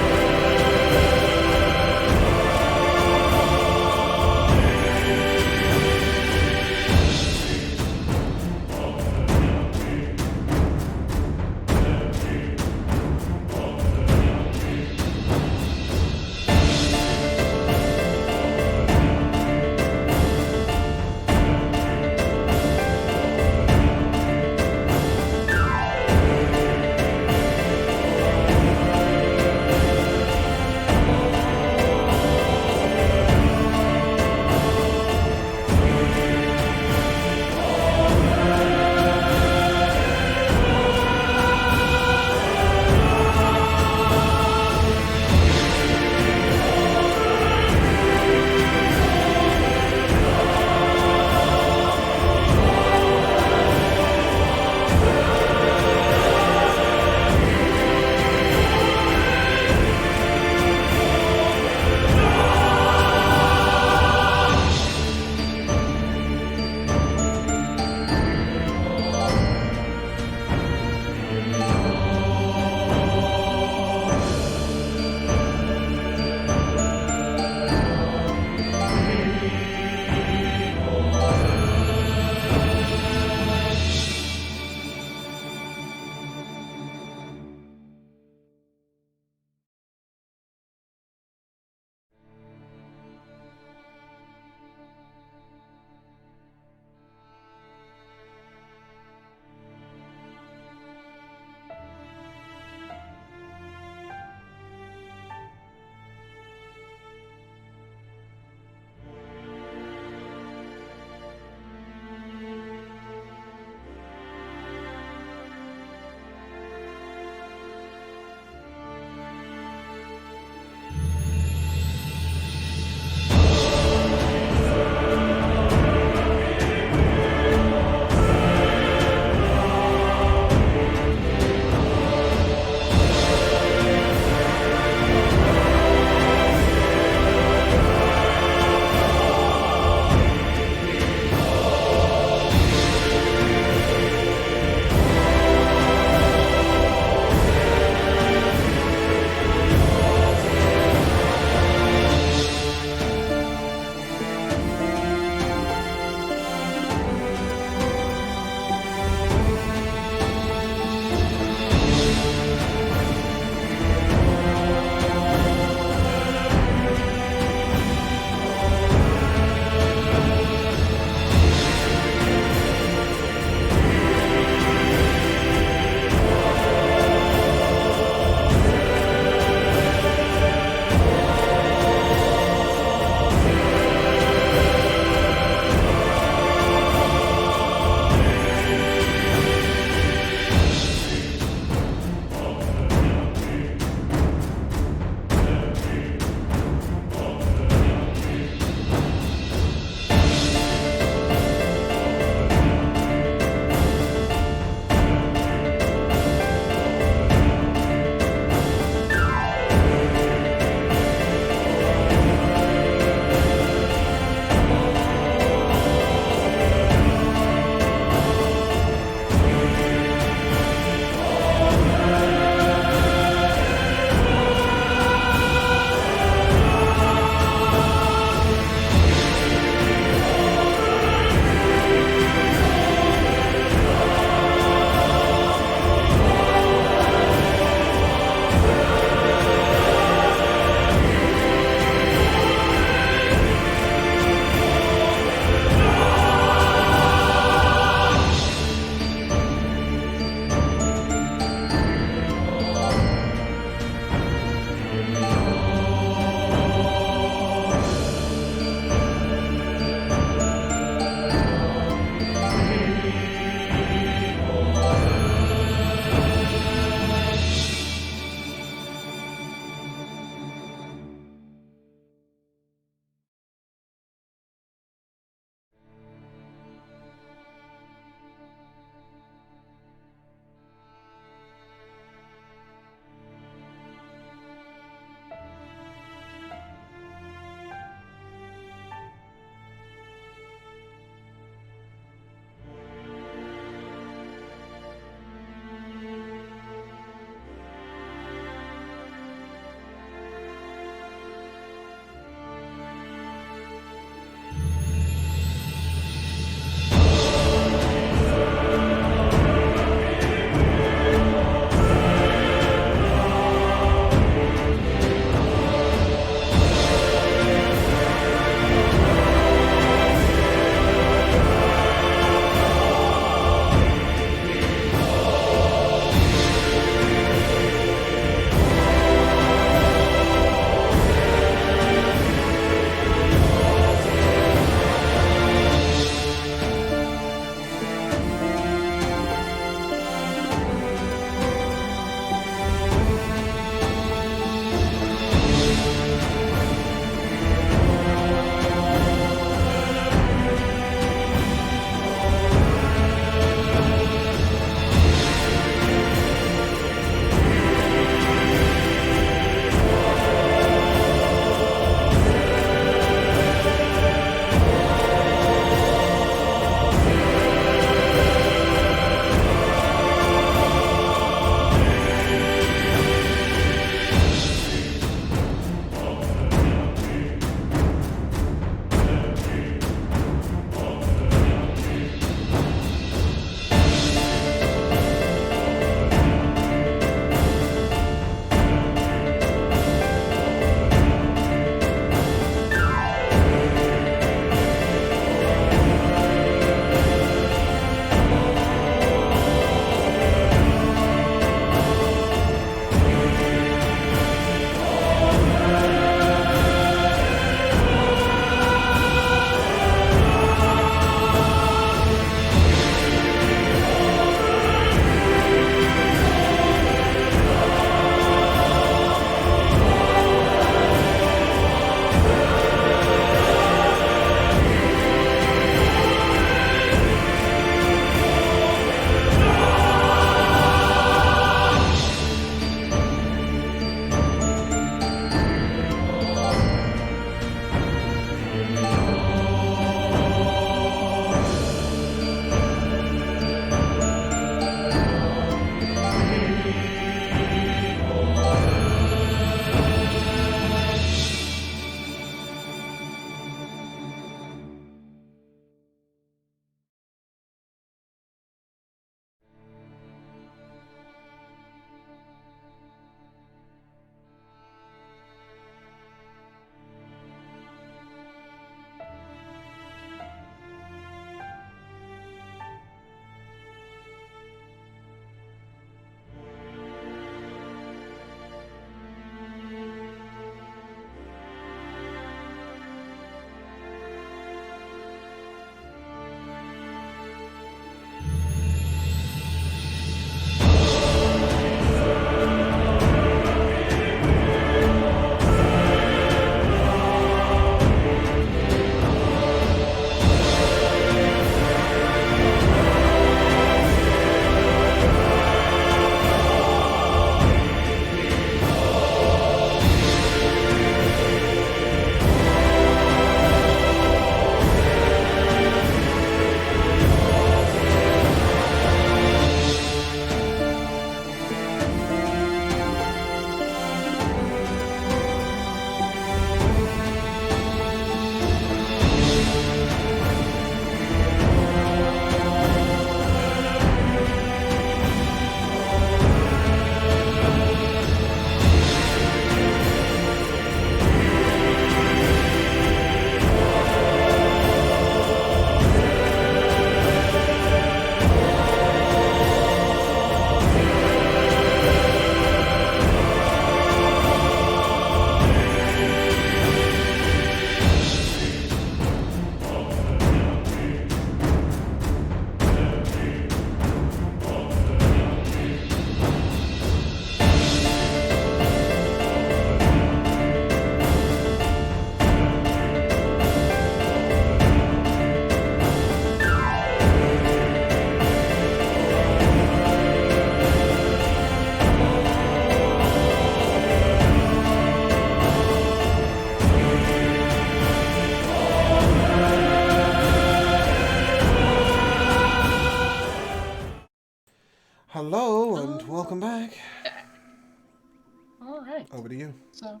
A: over to you.
B: So,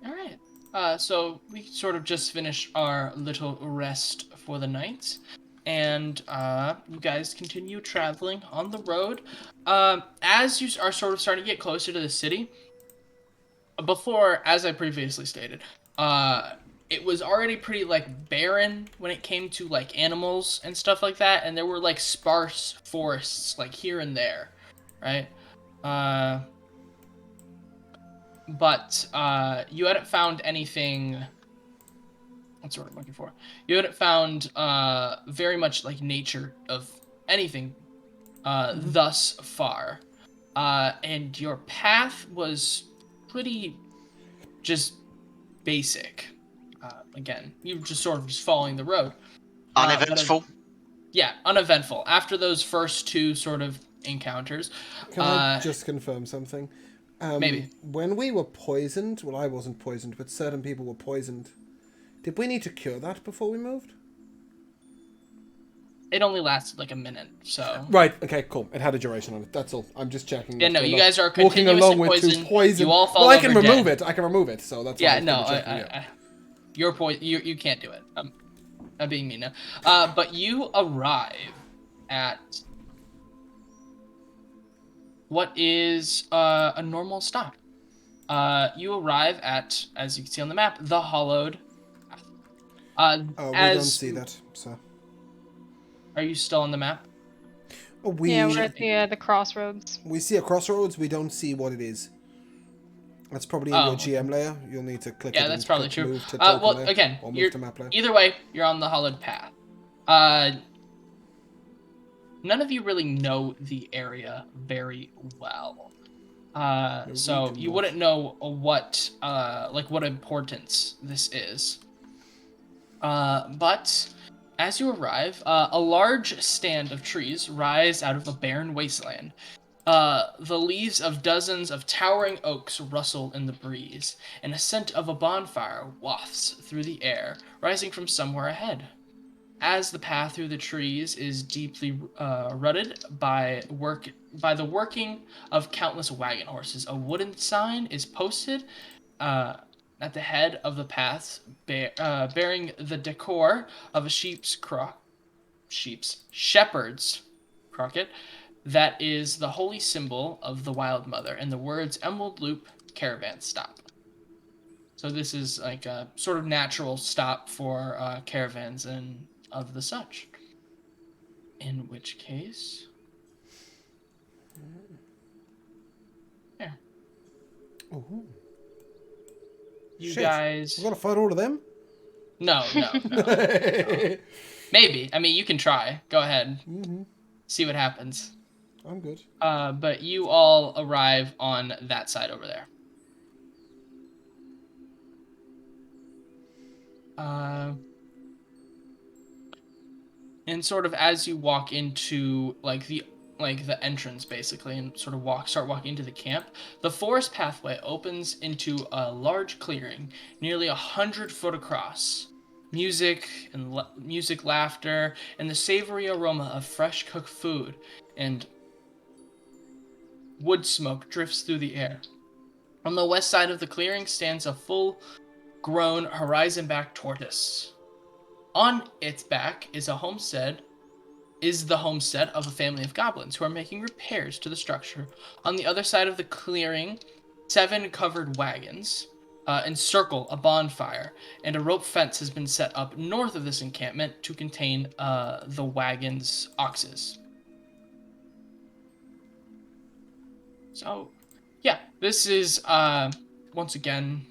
B: all right. So we sort of just finished our little rest for the night, and you guys continue traveling on the road. As you are sort of starting to get closer to the city, before, as I previously stated, it was already pretty like barren when it came to like animals and stuff like that, and there were like sparse forests like here and there, right? Uh, but you hadn't found anything. What's the word I'm looking for? You hadn't found very much like nature of anything thus far, and your path was pretty just basic. Again, you were just sort of just following the road.
D: Uneventful.
B: Yeah, uneventful. After those first two sort of encounters,
A: Can I just confirm something?
B: Maybe.
A: When we were poisoned, well, I wasn't poisoned, but certain people were poisoned. Did we need to cure that before we moved?
B: it only lasted like a minute, so.
A: Right. Okay. Cool. It had a duration on it. That's all. I'm just checking.
B: Yeah,
A: that
B: no,
A: we're
B: you
A: not
B: guys are
A: walking
B: continuously
A: along with
B: poisoned.
A: two poison.
B: You all fall
A: Well, I can
B: over
A: remove
B: dead.
A: it. I can remove it. So that's.
B: Yeah,
A: why
B: no,
A: I was double checking, yeah.
B: you're you can't do it. I'm being mean now. But you arrive at what is a normal stop. You arrive at, as you can see on the map, the Hollowed Path.
A: Oh, we
B: as
A: don't see that. So.
B: Are you still on the map?
A: Oh, we
C: Yeah, we're at the crossroads.
A: we see a crossroads. We don't see what it is. That's probably in your GM layer. You'll need to click it.
B: Yeah, that's
A: and
B: probably
A: click
B: true.
A: Move to token
B: Well,
A: layer,
B: again,
A: or
B: you're,
A: move to map layer.
B: either way, you're on the Hollowed Path. None of you really know the area very well. So you wouldn't know what importance this is. But as you arrive, a large stand of trees rise out of a barren wasteland. The leaves of dozens of towering oaks rustle in the breeze, and a scent of a bonfire wafts through the air, rising from somewhere ahead. As the path through the trees is deeply rutted by the working of countless wagon horses, a wooden sign is posted at the head of the path, bearing the decor of a shepherd's crocket. That is the holy symbol of the Wild Mother, and the words Emerald Loop Caravan Stop. So this is like a sort of natural stop for caravans and of the such. In which case, yeah.
A: Ooh.
B: You
A: Shit.
B: guys.
A: We're gonna fight all of them.
B: No. Maybe. I mean, you can try. Go ahead.
A: Mm-hmm.
B: See what happens.
A: I'm good.
B: But you all arrive on that side over there. And sort of as you walk into the entrance basically, and sort of start walking into the camp, the forest pathway opens into a large clearing, nearly 100 foot across. Music, laughter, and the savory aroma of fresh cooked food and wood smoke drifts through the air. On the west side of the clearing stands a full-grown horizon-back tortoise. On its back is the homestead of a family of goblins who are making repairs to the structure. On the other side of the clearing, 7 covered wagons encircle a bonfire, and a rope fence has been set up north of this encampment to contain the wagons' oxes. So, yeah, this is once again.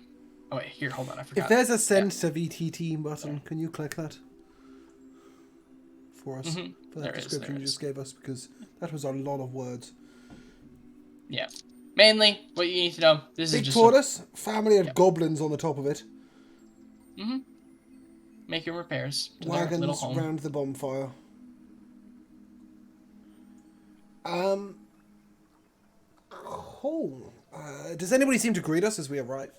B: Oh wait, here, hold on, I forgot.
A: If there's a send to VTT button, can you click that for us?
B: Mm-hmm.
A: For that description you just gave us, because that was a lot of words.
B: Yeah. Mainly, what you need to know, this
A: Big
B: is just
A: tortoise, family of goblins on the top of it.
B: Mm-hmm. Making repairs to their
A: Wagons
B: little home.
A: round the bonfire. Cool. Does anybody seem to greet us as we arrive?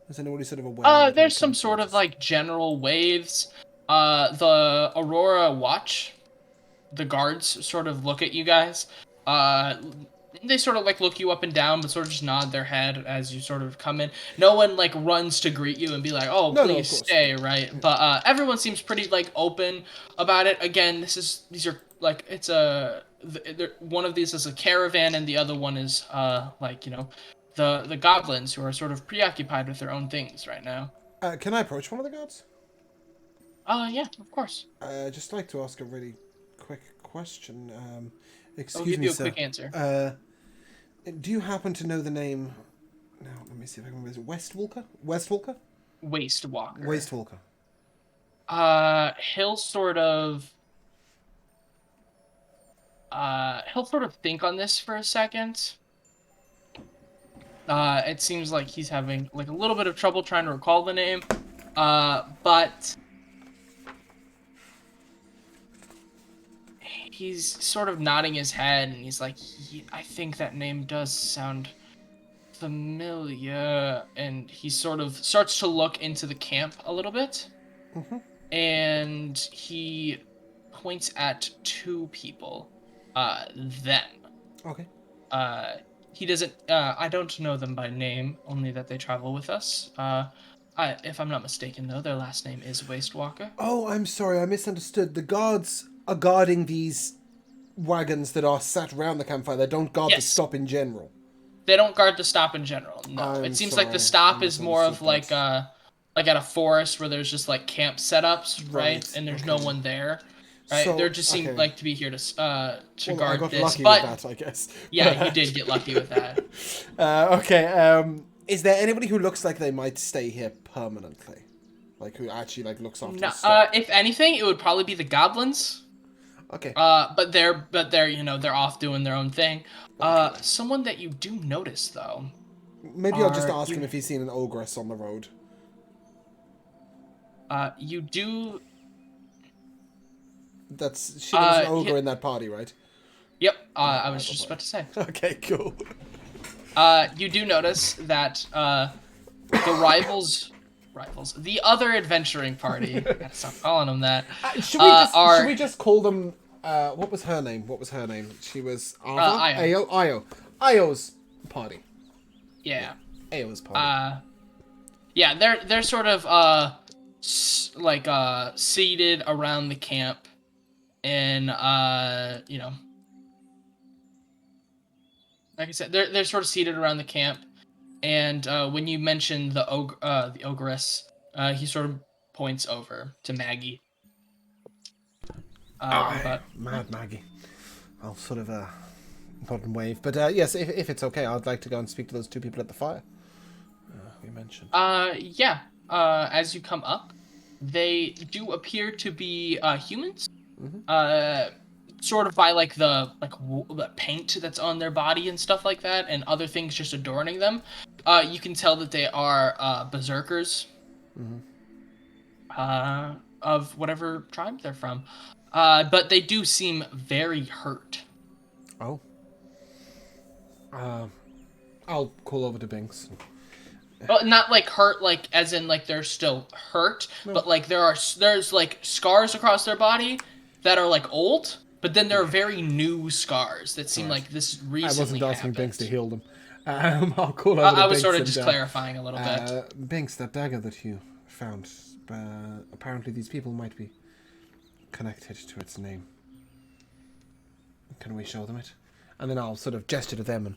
A: Is anybody sort of aware?
B: There's some sort of like general waves. The Aurora Watch, the guards sort of look at you guys. they sort of like look you up and down, but sort of just nod their head as you sort of come in. No one like runs to greet you and be like, "Oh,
A: No, of
B: please
A: course.
B: stay," right? But everyone seems pretty like open about it. Again, these are like it's one of these is a caravan and the other one is like the goblins who are sort of preoccupied with their own things right now.
A: Can I approach one of the guards?
B: Yeah, of course.
A: I'd just like to ask a really quick question.
B: I'll
A: Excuse
B: give
A: me,
B: you a
A: sir.
B: quick answer.
A: Do you happen to know the name? Now, let me see if I can remember. Westwalker? Westwalker?
B: Waste Walker.
A: Wastewalker.
B: He'll sort of think on this for a second. It seems like he's having like a little bit of trouble trying to recall the name. But he's sort of nodding his head and he's like, I think that name does sound familiar. And he sort of starts to look into the camp a little bit.
A: Mm-hmm.
B: And he points at two people. Them.
A: Okay.
B: He doesn't. I don't know them by name, only that they travel with us. If I'm not mistaken, though, their last name is Wastewalker.
A: Oh, I'm sorry, I misunderstood. The guards are guarding these wagons that are sat around the campfire. They don't guard the
B: Yes.
A: stop in general.
B: They don't guard the stop in general. No,
A: I'm
B: it seems like the
A: sorry,
B: stop
A: I
B: is more of
A: misunderstood
B: like at a forest where there's just like camp setups, right?
A: Right,
B: And there's
A: okay.
B: no one there, right?
A: So,
B: They're just seem
A: okay.
B: like to be here to
A: Well,
B: guard
A: I got
B: this.
A: lucky
B: But
A: with that, I guess.
B: yeah, you did get lucky with that.
A: Okay. Is there anybody who looks like they might stay here permanently, like who actually like looks after
B: No,
A: the stop?
B: if anything, it would probably be the goblins.
A: Okay.
B: But they're they're off doing their own thing. Someone that you do notice though.
A: Maybe I'll just
B: are
A: ask
B: you-
A: him if he's seen an ogress on the road.
B: You do.
A: She was an ogre
B: yeah.
A: in that party, right?
B: Yep. I was just about to say.
A: Okay, cool.
B: You do notice that the rivals, the other adventuring party. Gotta stop calling them that.
A: Should we just call them? What was her name? She was
B: Io.
A: Io. Io's party.
B: Yeah.
A: Io's party.
B: Yeah. They're sort of seated around the camp, and like I said, they're sort of seated around the camp, and when you mention the ogress, he sort of points over to Maggie. But
A: Mad Maggie. I'll sort of nod and wave. But yes, if it's okay, I'd like to go and speak to those two people at the fire. We mentioned.
B: yeah. As you come up, they do appear to be humans.
A: Mm-hmm.
B: Sort of by like the paint that's on their body and stuff like that, and other things just adorning them. You can tell that they are berserkers.
A: Mm-hmm.
B: Of whatever tribe they're from. But they do seem very hurt.
A: Oh. I'll call over to Binks.
B: Well, not like hurt, like as in like they're still hurt, but like there's like scars across their body that are like old, but then there are very new scars that seem like this recently
A: I wasn't asking
B: happened.
A: Binks to heal them. I'll call over to Binks.
B: I was sort of
A: and,
B: just clarifying a little bit.
A: Binks, that dagger that you found, apparently these people might be connected to its name. Can we show them it? And then I'll sort of gesture to them and...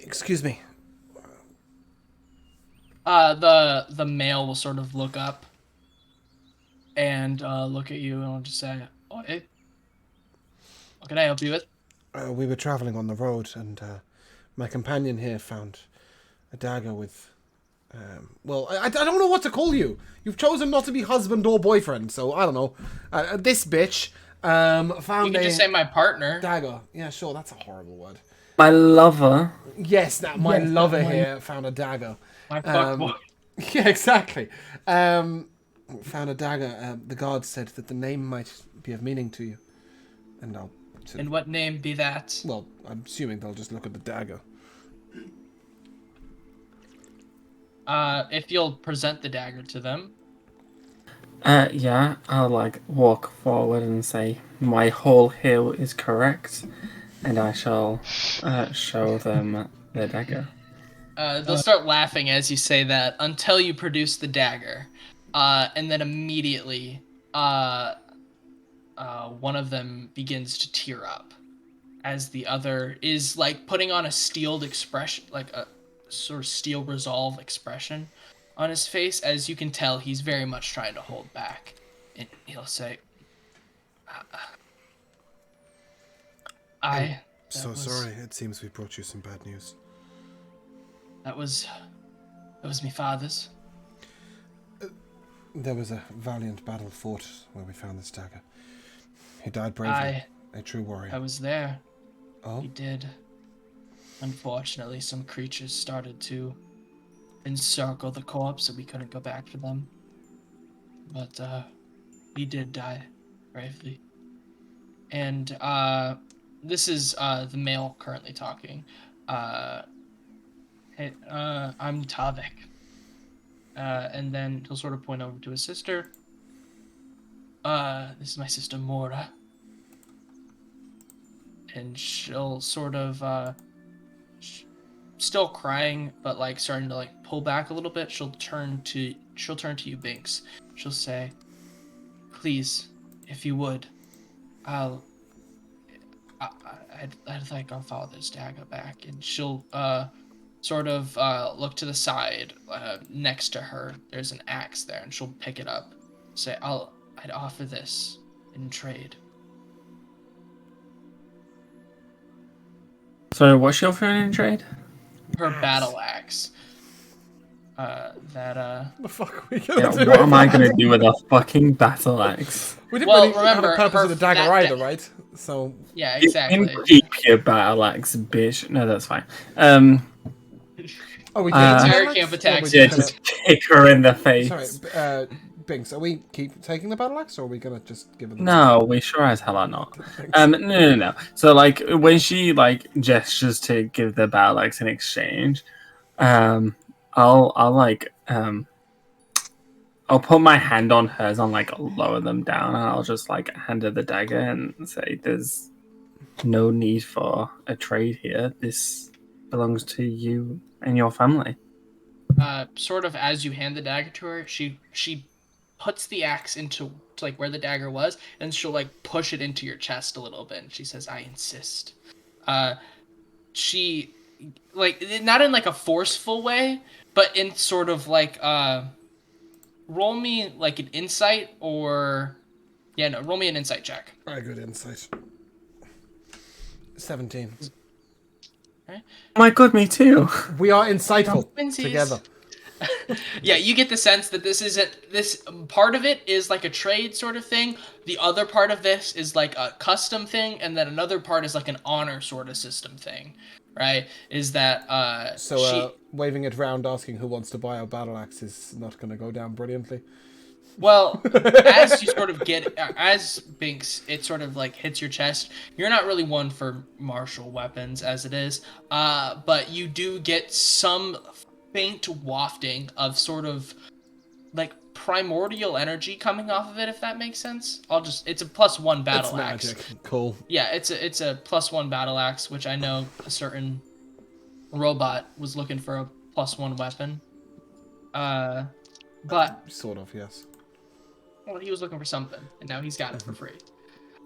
A: excuse me.
B: The male will sort of look up and look at you and will just say, "Oh, hey, what can I help you with?"
A: We were travelling on the road and my companion here found a dagger with... well, I don't know what to call you. You've chosen not to be husband or boyfriend, so I don't know. This bitch found
B: You can just say my partner.
A: dagger. Yeah, sure, that's a horrible word.
E: My lover.
A: Yes, now my lover here found a dagger.
B: My fuck boy.
A: Yeah, exactly. Found a dagger. The guard said that the name might be of meaning to you. And I'll...
B: And what name be that?
A: Well, I'm assuming they'll just look at the dagger.
B: If you'll present the dagger to them.
E: Yeah, I'll like walk forward and say my whole heel is correct. and I shall show them the dagger.
B: They'll start laughing as you say that until you produce the dagger. And then immediately, one of them begins to tear up as the other is like putting on a steeled expression, like a sort of steel resolve expression on his face. As you can tell, he's very much trying to hold back. And he'll say,
A: I'm
B: that
A: so
B: was-
A: sorry. It seems we brought you some bad news.
B: That was me father's.
A: There was a valiant battle fought where we found this dagger. He died bravely. A true warrior.
B: I was there.
A: Oh?
B: He did. Unfortunately, some creatures started to encircle the corpse and we couldn't go back for them. But he did die bravely. And this is the male currently talking. Hey, I'm Tavik. And then he'll sort of point over to his sister. This is my sister Mora. And she'll sort of still crying, but like starting to like pull back a little bit. She'll turn to you, Binks. She'll say, "Please, if you would, I'd like our father's dagger back." And she'll sort of look to the side. Next to her, there's an axe there, and she'll pick it up. Say, I'd offer this in trade.
E: So, what's your offering in trade?
B: Her battle axe. What
A: the fuck are we gonna
E: Yeah,
A: do?
E: what am I gonna do with a fucking battle axe?
A: We didn't
B: Well,
A: really
B: remember,
A: have a purpose
B: her-
A: of the dagger
B: that-
A: either, right? So
B: Yeah,
E: You
B: exactly.
E: can keep your battle axe, bitch. No, that's fine.
A: are we
E: Uh,
A: taking
B: Entire
A: the battle
B: camp
A: axe, or
B: attacks
A: are we
E: Yeah,
B: you.
A: just
E: just kick her in the face.
A: gonna... Sorry, Binks, are we keep taking the battle axe, or are we gonna just give it?
E: No, we sure as hell are not.
A: Thanks.
E: No. So like when she like gestures to give the battle axe in exchange, I'll I'll put my hand on hers and like lower them down, and I'll just like hand her the dagger and say, "There's no need for a trade here. This belongs to you and your family."
B: Sort of as you hand the dagger to her, she puts the axe into like where the dagger was, and she'll like push it into your chest a little bit, and she says, "I insist." She like not in like a forceful way, but in sort of like roll me like an insight or roll me an insight check.
A: Very good insight. 17.
E: My God, me too.
A: We are insightful
B: Twinsies.
A: together.
B: Yeah, you get the sense that this part of it is like a trade sort of thing. The other part of this is like a custom thing, and then another part is like an honor sort of system thing, right? Is that
A: So waving it round, asking who wants to buy our battle axe is not going to go down brilliantly.
B: well, as you sort of get as Binks, it sort of like hits your chest. You're not really one for martial weapons as it is, but you do get some faint wafting of sort of like primordial energy coming off of it, if that makes sense. It's a +1 battle
A: It's
B: axe.
A: magic. Cool.
B: Yeah, it's a +1 battle axe, which I know a certain robot was looking for a +1 weapon. But
A: Sort of, yes.
B: well, he was looking for something, and now he's got it for free.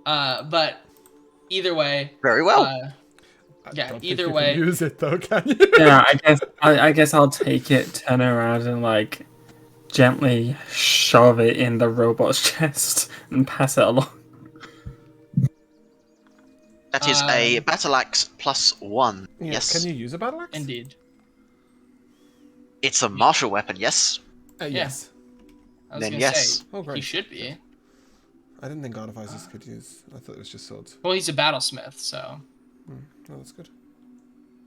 B: But either way,
D: Very well.
A: I
B: Yeah,
A: don't think
B: either
A: you
B: way.
A: can use it though, can you?
E: Yeah, I guess I'll take it, turn around, and like gently shove it in the robot's chest and pass it along.
D: That is a battle axe +1.
A: Yeah,
D: Yes.
A: Can you use a battle axe?
B: indeed.
D: It's a martial weapon, yes.
A: Yes.
B: I was
D: Then
B: gonna
D: yes.
B: say
A: Oh,
B: he
A: great.
B: should be.
A: I didn't think artificers could use. I thought it was just swords.
B: Well, he's a battlesmith, so.
A: Oh, that's good.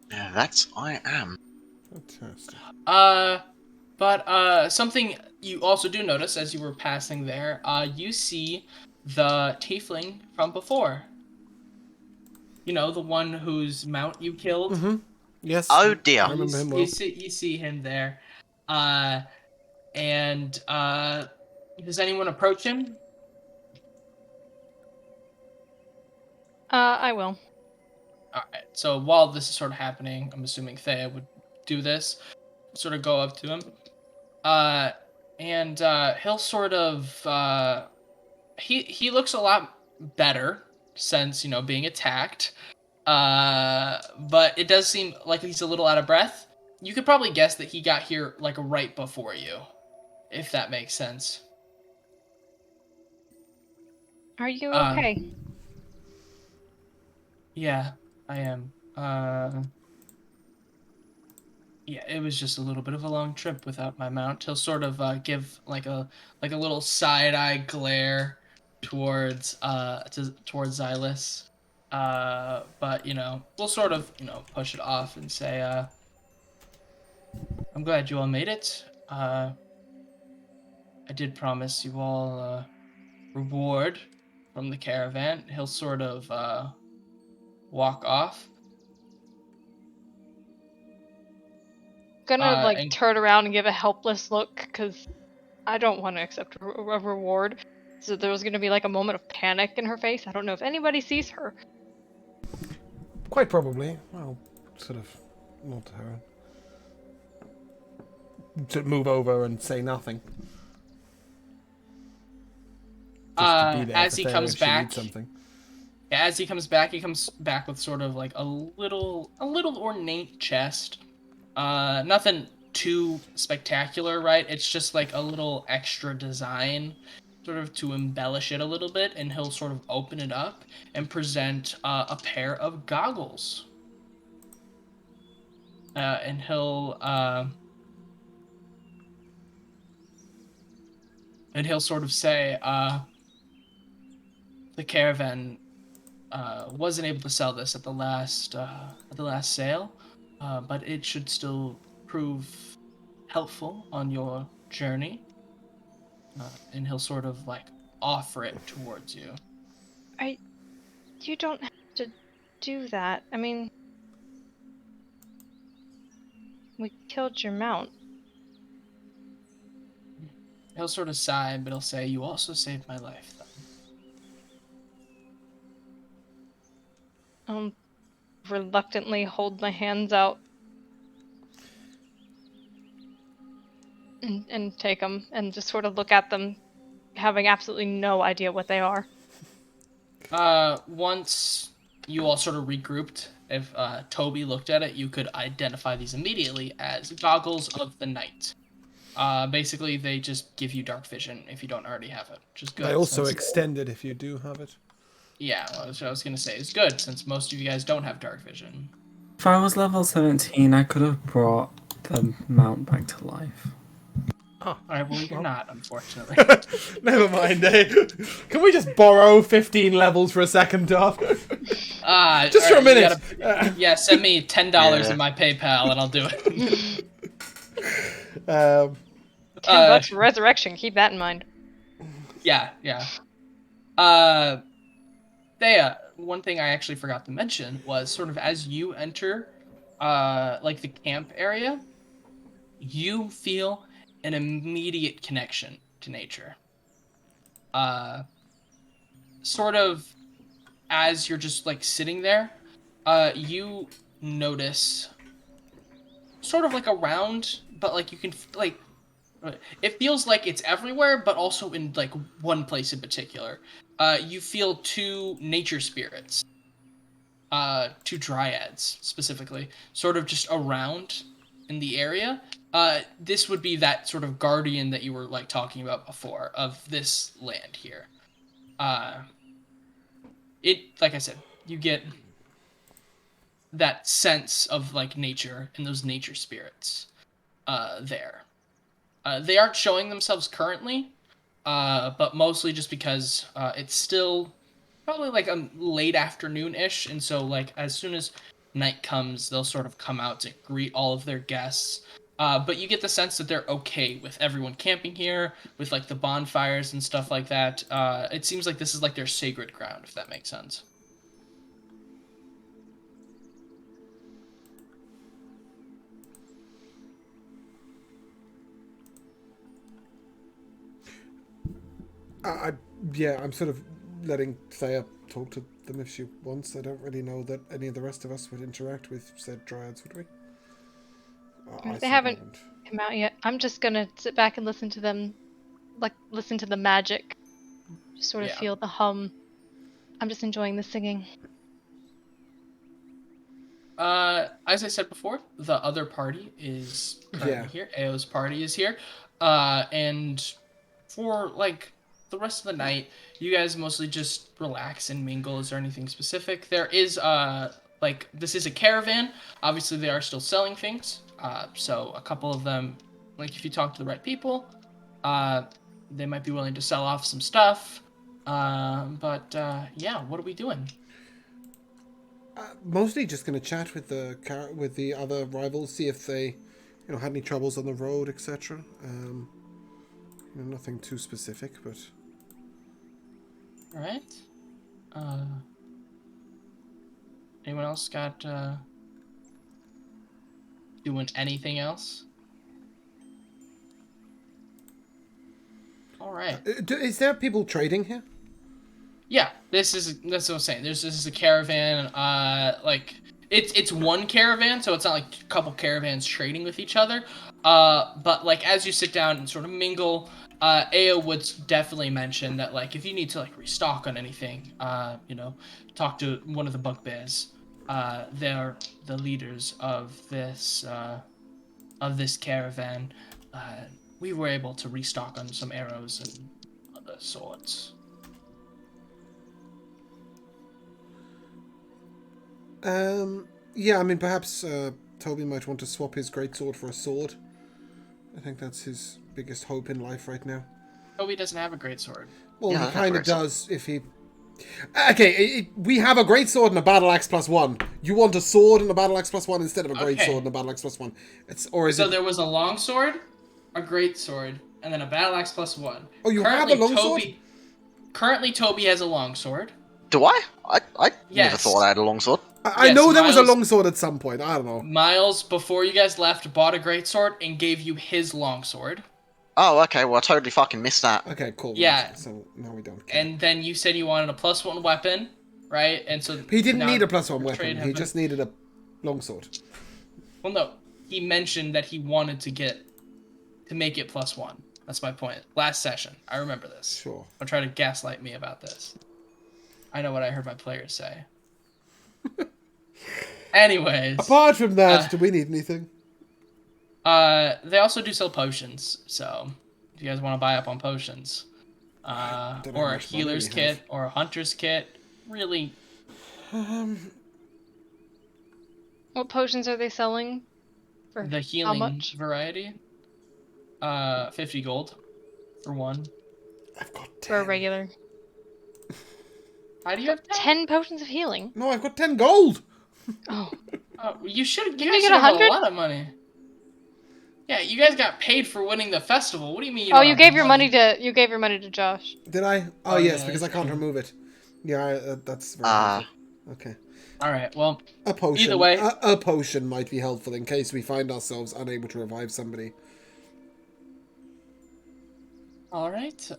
D: That I am.
A: Fantastic.
B: But something you also do notice as you were passing there, you see the tiefling from before. You know, the one whose mount you killed.
A: Mm-hmm. Yes.
D: Oh dear.
A: I remember him well.
B: You see him there. And does anyone approach him?
C: I will.
B: All right. So while this is sort of happening, I'm assuming Thea would do this, sort of go up to him, and he'll sort of he looks a lot better since being attacked. But it does seem like he's a little out of breath. You could probably guess that he got here like right before you, if that makes sense.
C: Are you
B: Uh,
C: okay?
B: yeah, I am. Yeah, it was just a little bit of a long trip without my mount. He'll sort of give like a little side eye glare towards towards Xylus. But we'll sort of push it off and say I'm glad you all made it. I did promise you all a reward from the caravan. He'll sort of walk off.
C: Gonna like
B: And
C: turn around and give a helpless look because I don't want to accept a reward. So there was gonna be like a moment of panic in her face. I don't know if anybody sees her.
A: Quite probably. I'll sort of nod to her. To move over and say nothing. Just to be there
B: as
A: for
B: he
A: Thea
B: comes
A: if she
B: back,
A: needs something.
B: as he comes back with sort of like a little ornate chest. Nothing too spectacular, right? It's just like a little extra design, sort of to embellish it a little bit, and he'll sort of open it up and present a pair of goggles. And he'll sort of say, the caravan wasn't able to sell this at the last sale, but it should still prove helpful on your journey. And he'll sort of like offer it towards you.
C: You don't have to do that. I mean, we killed your mount.
B: He'll sort of sigh, but he'll say, "You also saved my life, though."
C: Reluctantly hold my hands out and take them and just sort of look at them, having absolutely no idea what they are.
B: Once you all sort of regrouped, if Toby looked at it, you could identify these immediately as goggles of the night. Basically, they just give you dark vision if you don't already have it, which is good.
A: They also
B: since,
A: extend it if you do have it.
B: yeah, well, what I was gonna say is good since most of you guys don't have dark vision.
E: If I was level 17, I could have brought the mount back to life.
A: Oh,
B: All right, well, you're not, unfortunately.
A: never mind, eh? Can we just borrow 15 levels for a second, Darth? Just for a minute.
B: Yeah, send me $10 in my PayPal and I'll do it.
C: $10 for resurrection. Keep that in mind.
B: Yeah. Thea, one thing I actually forgot to mention was sort of as you enter, like the camp area, you feel an immediate connection to nature. Sort of as you're just like sitting there, you notice sort of like around, but like you can like it feels like it's everywhere, but also in like one place in particular. You feel two nature spirits, two dryads specifically, sort of just around in the area. This would be that sort of guardian that you were like talking about before of this land here. It like I said, you get that sense of like nature and those nature spirits there. They aren't showing themselves currently, but mostly just because it's still probably like a late afternoon-ish, and so like as soon as night comes, they'll sort of come out to greet all of their guests. But you get the sense that they're okay with everyone camping here, with like the bonfires and stuff like that. It seems like this is like their sacred ground, if that makes sense.
A: Yeah, I'm sort of letting Thea talk to them if she wants. I don't really know that any of the rest of us would interact with said dryads, would we? I
C: They haven't
A: certainly
C: come out yet. I'm just gonna sit back and listen to them, like listen to the magic, just sort of
B: Yeah.
C: feel the hum. I'm just enjoying the singing.
B: As I said before, the other party is currently here. Ao's party is here. And for like the rest of the night, you guys mostly just relax and mingle. Is there anything specific? There is like this is a caravan. Obviously they are still selling things. So a couple of them, like if you talk to the right people, they might be willing to sell off some stuff. But yeah, what are we doing?
A: mostly just going to chat with the other rivals, see if they, had any troubles on the road, etc. Nothing too specific, but
B: All right. Anyone else got doing anything else? All right.
A: is there people trading here?
B: Yeah, that's what I'm saying. This is a caravan. Like it's one caravan, so it's not like a couple caravans trading with each other. But like as you sit down and sort of mingle, Ao would definitely mention that like if you need to like restock on anything, talk to one of the bugbears. They're the leaders of this caravan. We were able to restock on some arrows and other swords.
A: Yeah, I mean, perhaps Toby might want to swap his greatsword for a sword. I think that's his biggest hope in life right now.
B: Toby doesn't have a great sword.
A: Well,
D: Yeah, I
A: he
D: have a
A: kind of
D: greatsword.
A: does if he... Okay, we have a greatsword and a battle axe +1. You want a sword and a battle axe +1 instead of a greatsword
B: Okay.
A: and a battle axe +1.
B: There was a long sword, a great sword, and then a battle axe +1.
A: Oh, you have a long sword?
B: Currently, Toby has a long sword.
D: Do I? I never
B: Yes.
D: thought I had a longsword.
A: I
B: Yes,
A: know there was a
B: Miles-
A: longsword at some point. I don't know.
B: Miles, before you guys left, bought a great sword and gave you his long sword.
D: Oh, okay. Well, I totally fucking missed that.
A: Okay, cool.
B: Yeah.
A: Right, so now we don't care.
B: And then you said you wanted a +1 weapon, right? And so
A: He didn't
B: now
A: need a +1
B: the
A: weapon.
B: trade
A: He
B: happened.
A: just needed a longsword.
B: Well, no. He mentioned that he wanted to make it +1. That's my point. Last session. I remember this.
A: Sure.
B: Don't try to gaslight me about this. I know what I heard my players say. Anyways.
A: Apart from that, do we need anything?
B: They also do sell potions, so if you guys want to buy up on potions.
A: Don't know how
B: Or a
A: much money
B: healer's
A: we
B: kit
A: have.
B: or a hunter's kit. Really,
C: What potions are they selling? For
B: the
C: how
B: healing
C: much?
B: variety. 50 gold for one.
A: I've got 10.
C: For a regular.
B: How do you have 10?
C: 10 potions of healing.
A: No, I've got 10 gold.
C: Oh.
B: Oh, you should. You
C: Didn't
B: guys
C: we get
B: should have a
C: 100?
B: lot of money. Yeah, you guys got paid for winning the festival. What do you mean?
C: Oh,
B: don't
C: you
B: have
C: gave your money to Josh.
A: Did I? Oh,
B: Oh,
A: yes,
B: yeah,
A: because I
B: that's
A: can't
B: true.
A: remove it. Yeah, that's very
D: Ah.
A: helpful. Okay.
B: All right. Well,
A: A potion.
B: Either way-
A: A potion might be helpful in case we find ourselves unable to revive somebody.
B: all right.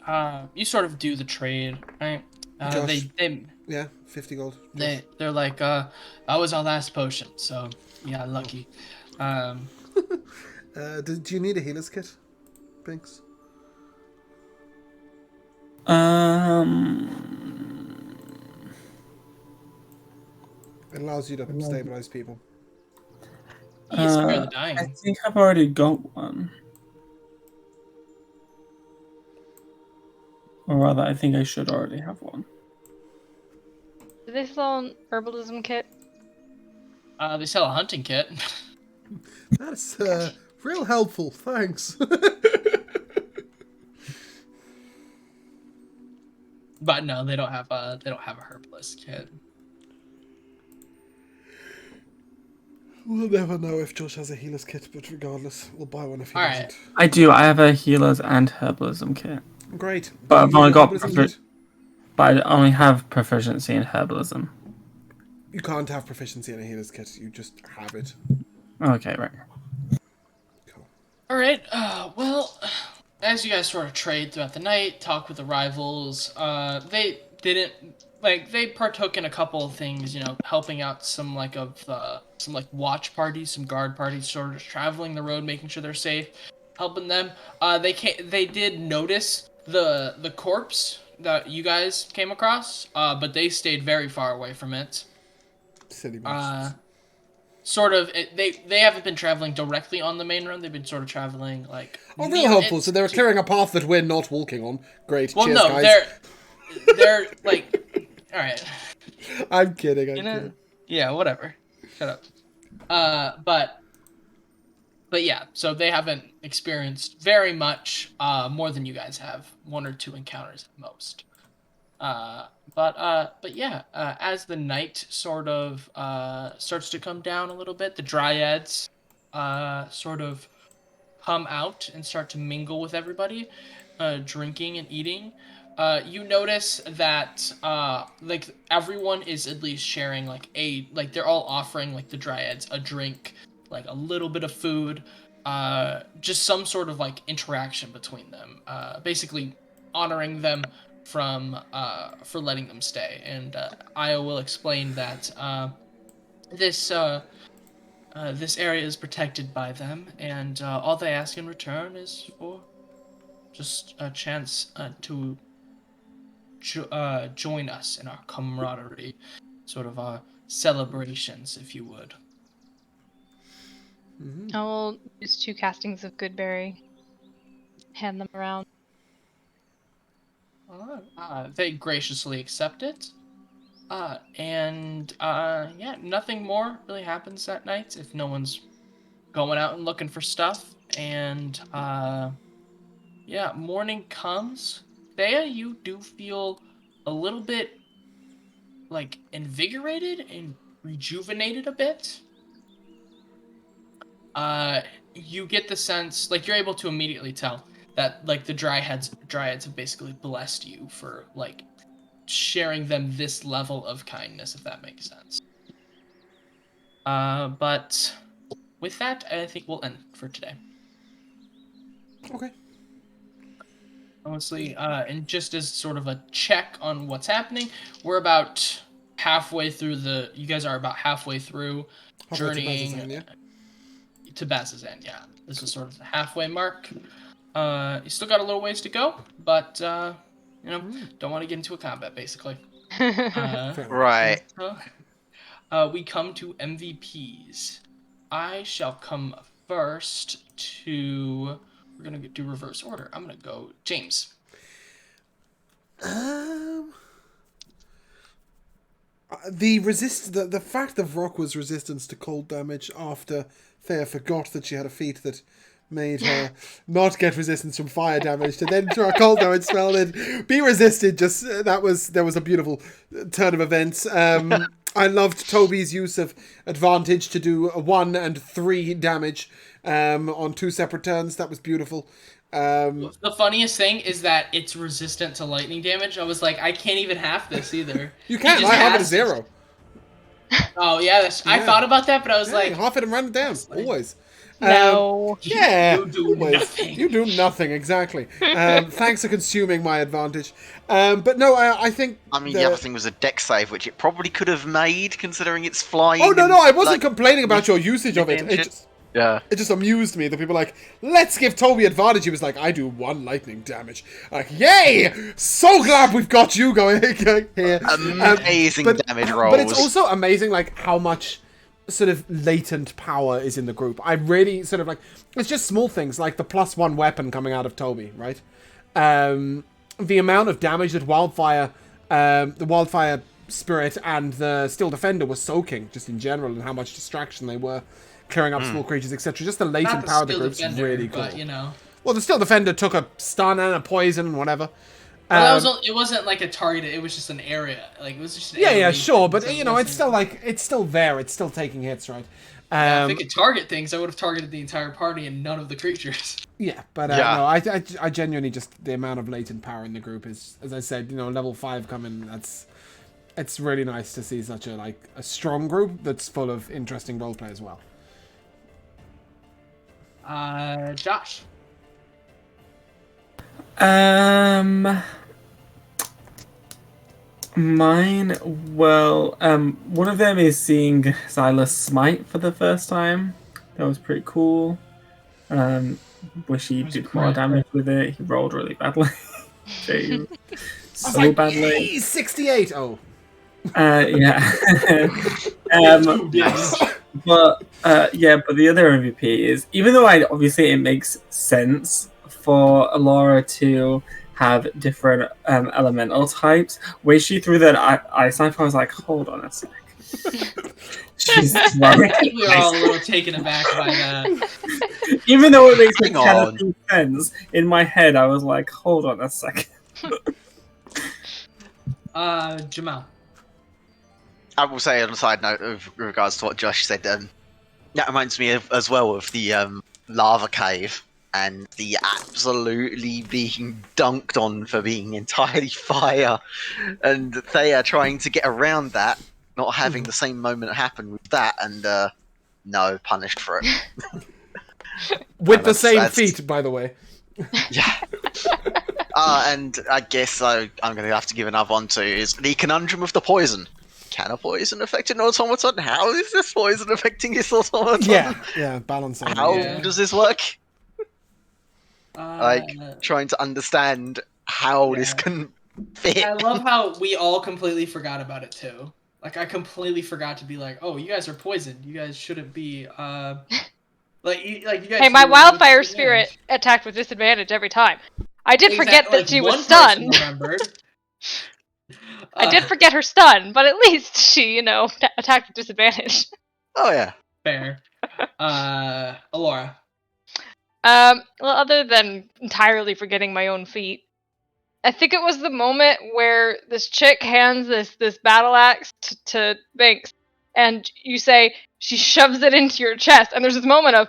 B: You sort of do the trade, right?
A: Josh.
B: They
A: Yeah, 50 gold.
B: they're like, that was our last potion. So yeah, lucky.
A: Do you need a healer's kit, Binks? It allows you to stabilize people.
B: You spare the
E: I
B: dying.
E: think I've already got one. Or rather, I think I should already have one.
C: Do they sell an herbalism kit?
B: They sell a hunting kit.
A: That's real helpful. Thanks.
B: But no, they don't have a herbalist kit.
A: We'll never know if Josh has a healer's kit, but regardless, we'll buy one if he
B: Alright.
A: doesn't.
E: I do. I have a healers and herbalism kit,
A: Great.
E: But
A: Do
E: I've
A: you
E: only
A: need a
E: got
A: herbalism
E: profi-
A: kit?
E: but I only have proficiency in herbalism.
A: You can't have proficiency in a healer's kit. You just have it.
E: Okay, right.
A: Cool.
B: All right. Well, as you guys sort of trade throughout the night, talk with the rivals, didn't like they partook in a couple of things, helping out some watch parties, some guard parties, sort of traveling the road, making sure they're safe, helping them. They did notice the corpse that you guys came across, but they stayed very far away from it.
A: Silly bastards.
B: They haven't been traveling directly on the main road. They've been sort of traveling like
A: Oh,
B: near
A: real helpful.
B: it
A: So they were clearing a path that we're not walking on. Great.
B: Well,
A: Cheers,
B: no,
A: guys.
B: they're like, all right,
A: I'm kidding. I'm kidding.
B: yeah, whatever. Shut up. But yeah, so they haven't experienced very much, more than you guys have, one or two encounters at most. But yeah, as the night sort of starts to come down a little bit, the dryads sort of come out and start to mingle with everybody, drinking and eating. You notice that like everyone is at least sharing like they're all offering like the dryads a drink, like a little bit of food, just some sort of like interaction between them, basically honoring them from for letting them stay. And Io will explain that this this area is protected by them, and all they ask in return is for just a chance to join us in our camaraderie, sort of our celebrations, if you would.
C: I will use 2 castings of Goodberry. Hand them around.
B: They graciously accept it. And yeah, nothing more really happens that night if no one's going out and looking for stuff. And yeah, morning comes. Thea, you do feel a little bit like invigorated and rejuvenated a bit. You get the sense, like you're able to immediately tell that like the dryads have basically blessed you for like sharing them this level of kindness, if that makes sense. But with that, I think we'll end for today.
A: Okay.
B: Honestly, and just as sort of a check on what's happening, we're about halfway through you guys are about halfway through journeying to Baz's End, yeah. This is sort of the halfway mark. You still got a little ways to go, but don't want to get into a combat, basically.
D: Right.
B: We come to MVPs. I shall come first to. We're gonna do reverse order. I'm gonna go James.
A: The fact that Rock was resistance to cold damage after Thea forgot that she had a feat that made her not get resistance from fire damage to then throw a cold damage spell and be resisted. Just there was a beautiful turn of events. I loved Toby's use of advantage to do 1 and 3 damage on 2 separate turns. That was beautiful.
B: The funniest thing is that it's resistant to lightning damage. I was like, I can't even half this either.
A: You can't. I have it at 0.
B: Oh yeah, I thought about that, but I was like,
A: half it and run it down always.
C: No.
A: Yeah,
B: you do nothing.
A: You do nothing, exactly. Thanks for consuming my advantage. But no, I think.
D: I mean, the other thing was a deck save, which it probably could have made, considering it's flying.
A: Oh no, I wasn't complaining about your usage of it.
D: It
A: just amused me that people were like, let's give Toby advantage. He was like, I do 1 lightning damage. Like, yay! So glad we've got you going here.
D: Amazing damage rolls.
A: But it's also amazing, like, how much sort of latent power is in the group. I really sort of like, it's just small things like the +1 weapon coming out of Toby, right? The amount of damage that the Wildfire Spirit and the Steel Defender were soaking, just in general, and how much distraction they were clearing up small creatures, etc. Just the latent power of the group's really cool.
B: But,
A: well, the Steel Defender took a stun and a poison and whatever.
B: Well, it wasn't like a target. It was just an area. Like it was just.
A: Yeah, sure, but it's still like it's still there. It's still taking hits, right?
B: If it could target things, I would have targeted the entire party and none of the creatures.
A: Yeah, but no, I genuinely just the amount of latent power in the group is, as I said, level 5 coming. It's really nice to see such a strong group that's full of interesting roleplay as well.
B: Josh.
E: Mine, well, one of them is seeing Silas smite for the first time. That was pretty cool. Wish he
B: was a
E: did more
B: crit.
E: damage with it. He rolled really badly. Jeez.
A: I was
E: So
A: like,
E: badly.
A: yay, 68! Oh.
E: Yeah.
B: Yes.
E: But but the other MVP is, even though obviously it makes sense for Alora to have different elemental types, when she threw that ice knife, I was like, hold on a sec. She's
B: I
E: throwing
B: think we were all a
E: ice-
B: little taken aback by that.
E: Even though it makes
D: Hang
E: kind of
D: on.
E: sense, in my head I was like, hold on a second.
B: Jamal.
D: I will say on a side note of regards to what Josh said, that reminds me as well of the lava cave and the absolutely being dunked on for being entirely fire, and they are trying to get around that, not having the same moment happen with that, and no, punished for it.
A: With the
D: That's-
A: same
D: that's-
A: feat, by the way.
D: Yeah. And I guess I'm going to have to give another one to is the conundrum of the poison. Can a poison affect an automaton? How is this poison affecting this automaton?
A: Yeah, balance on
D: How
A: it.
B: Yeah.
D: does this work?
B: Uh,
D: Trying to understand how this
B: Yeah.
D: can fit.
B: I love how we all completely forgot about it too. Like I completely forgot to be like, oh, you guys are poisoned. You guys shouldn't be. You guys.
C: Hey, my
B: should be
C: wildfire
B: with
C: spirit
B: disadvantage.
C: attacked with disadvantage every time. I did forget
B: Exactly,
C: that she
B: one
C: was
B: person
C: stunned.
B: remembered.
C: I did forget her stun, but at least she, attacked with disadvantage.
D: Oh yeah.
B: Fair. Alora.
C: Well, other than entirely forgetting my own feat, I think it was the moment where this chick hands this battle axe to Binks, and you say she shoves it into your chest, and there's this moment of,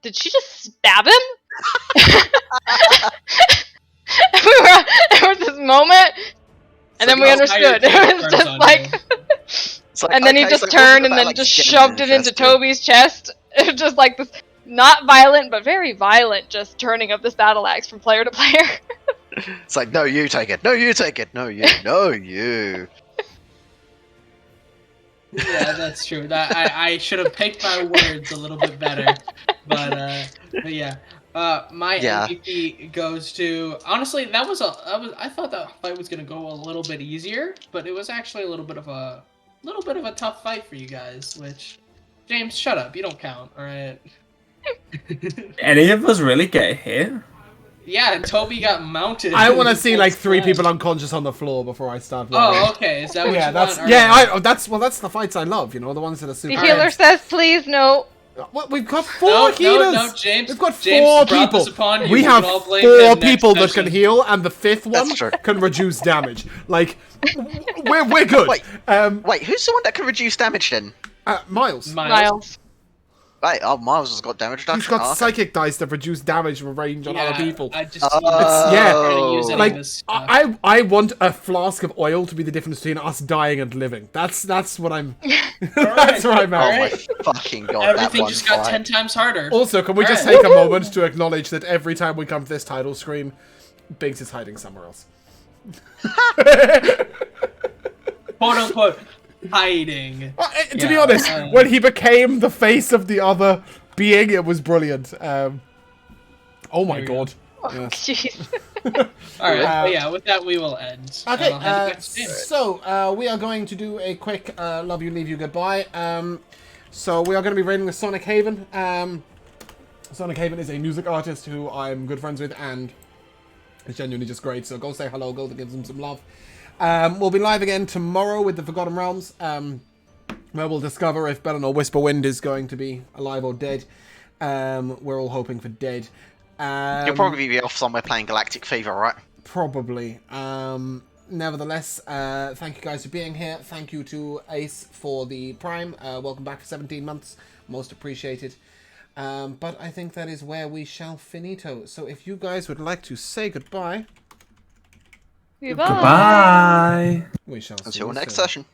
C: did she just stab him? There was this moment, and then we
B: That's how your
C: understood.
B: face
C: It was
B: turns
C: just
B: on
C: like,
B: you.
D: It's like,
C: and then he
D: okay,
C: just
D: so it wasn't
C: turned and
D: about,
C: then
D: like,
C: just
D: getting
C: shoved
D: the
C: it into
D: chest, yeah.
C: Toby's chest. It was just like this, not violent, but very violent, just turning of this battle axe from player to player.
D: It's like, no, you take it. No, you take it. No, you. No, you.
B: Yeah, that's true. That I should have picked my words a little bit better, but yeah. My
D: Yeah.
B: MVP goes to, honestly, I thought that fight was gonna go a little bit easier, but it was actually a little bit of a tough fight for you guys. Which, James, shut up. You don't count. All right.
E: Any of us really get hit?
B: Yeah, and Toby got mounted.
A: I want to see like
B: Full
A: 3
B: splash.
A: people unconscious on the floor before I start.
B: Oh, okay. Is that what
A: Yeah,
B: you
A: that's
B: want?
A: that's the fights I love. The ones that are super.
C: The healer says, please, no.
A: Well, we've got 4 healers.
B: No, James.
A: We've got
B: James
A: 4
B: brought
A: people.
B: this upon you.
A: We
B: We
A: have
B: can all blame
A: 4
B: him next
A: people that can
B: session.
A: heal, and the 5th one
D: That's true.
A: can reduce damage. Like, we're good.
D: Wait. Wait, who's the one that can reduce damage then?
A: Miles.
C: Miles.
D: Right, oh, Miles has got damage
A: He's
D: reduction.
A: got
D: Oh, okay.
A: psychic dice that reduce damage from range on other people.
B: I just
A: yeah,
B: trying to use any
A: Like,
B: of this stuff.
A: I want a flask of oil to be the difference between us dying and living. That's what I'm. That's where I'm
D: Oh
A: at.
D: my
B: Alright.
D: fucking god, that
B: Everything
D: one
B: just got
D: fight.
B: 10 times harder.
A: Also, can we just
B: Alright.
A: take a moment to acknowledge that every time we come to this title screen, Biggs is hiding somewhere else.
B: Quote unquote hiding.
A: Well, to be
B: Yeah,
A: honest, when he became the face of the other being, it was brilliant. Oh my
B: There we go.
A: god. Yes.
C: Jeez.
B: Alright,
A: Uh,
B: but yeah, with that we will end.
A: Okay,
B: And I'll hand it back to James.
A: so we are going to do a quick love you, leave you, goodbye. So we are going to be rating the Sonic Haven. Sonic Haven is a music artist who I'm good friends with and is genuinely just great. So go say hello, go to give them some love. We'll be live again tomorrow with the Forgotten Realms, where we'll discover if Bellinor Whisperwind is going to be alive or dead. We're all hoping for dead.
D: You'll probably be off somewhere playing Galactic Fever, right?
A: Probably. Nevertheless, thank you guys for being here. Thank you to Ace for the Prime. Welcome back for 17 months. Most appreciated. But I think that is where we shall finito. So if you guys would like to say goodbye,
C: Goodbye.
E: Goodbye.
A: we shall see
D: Until
A: you
D: next
A: soon.
D: session.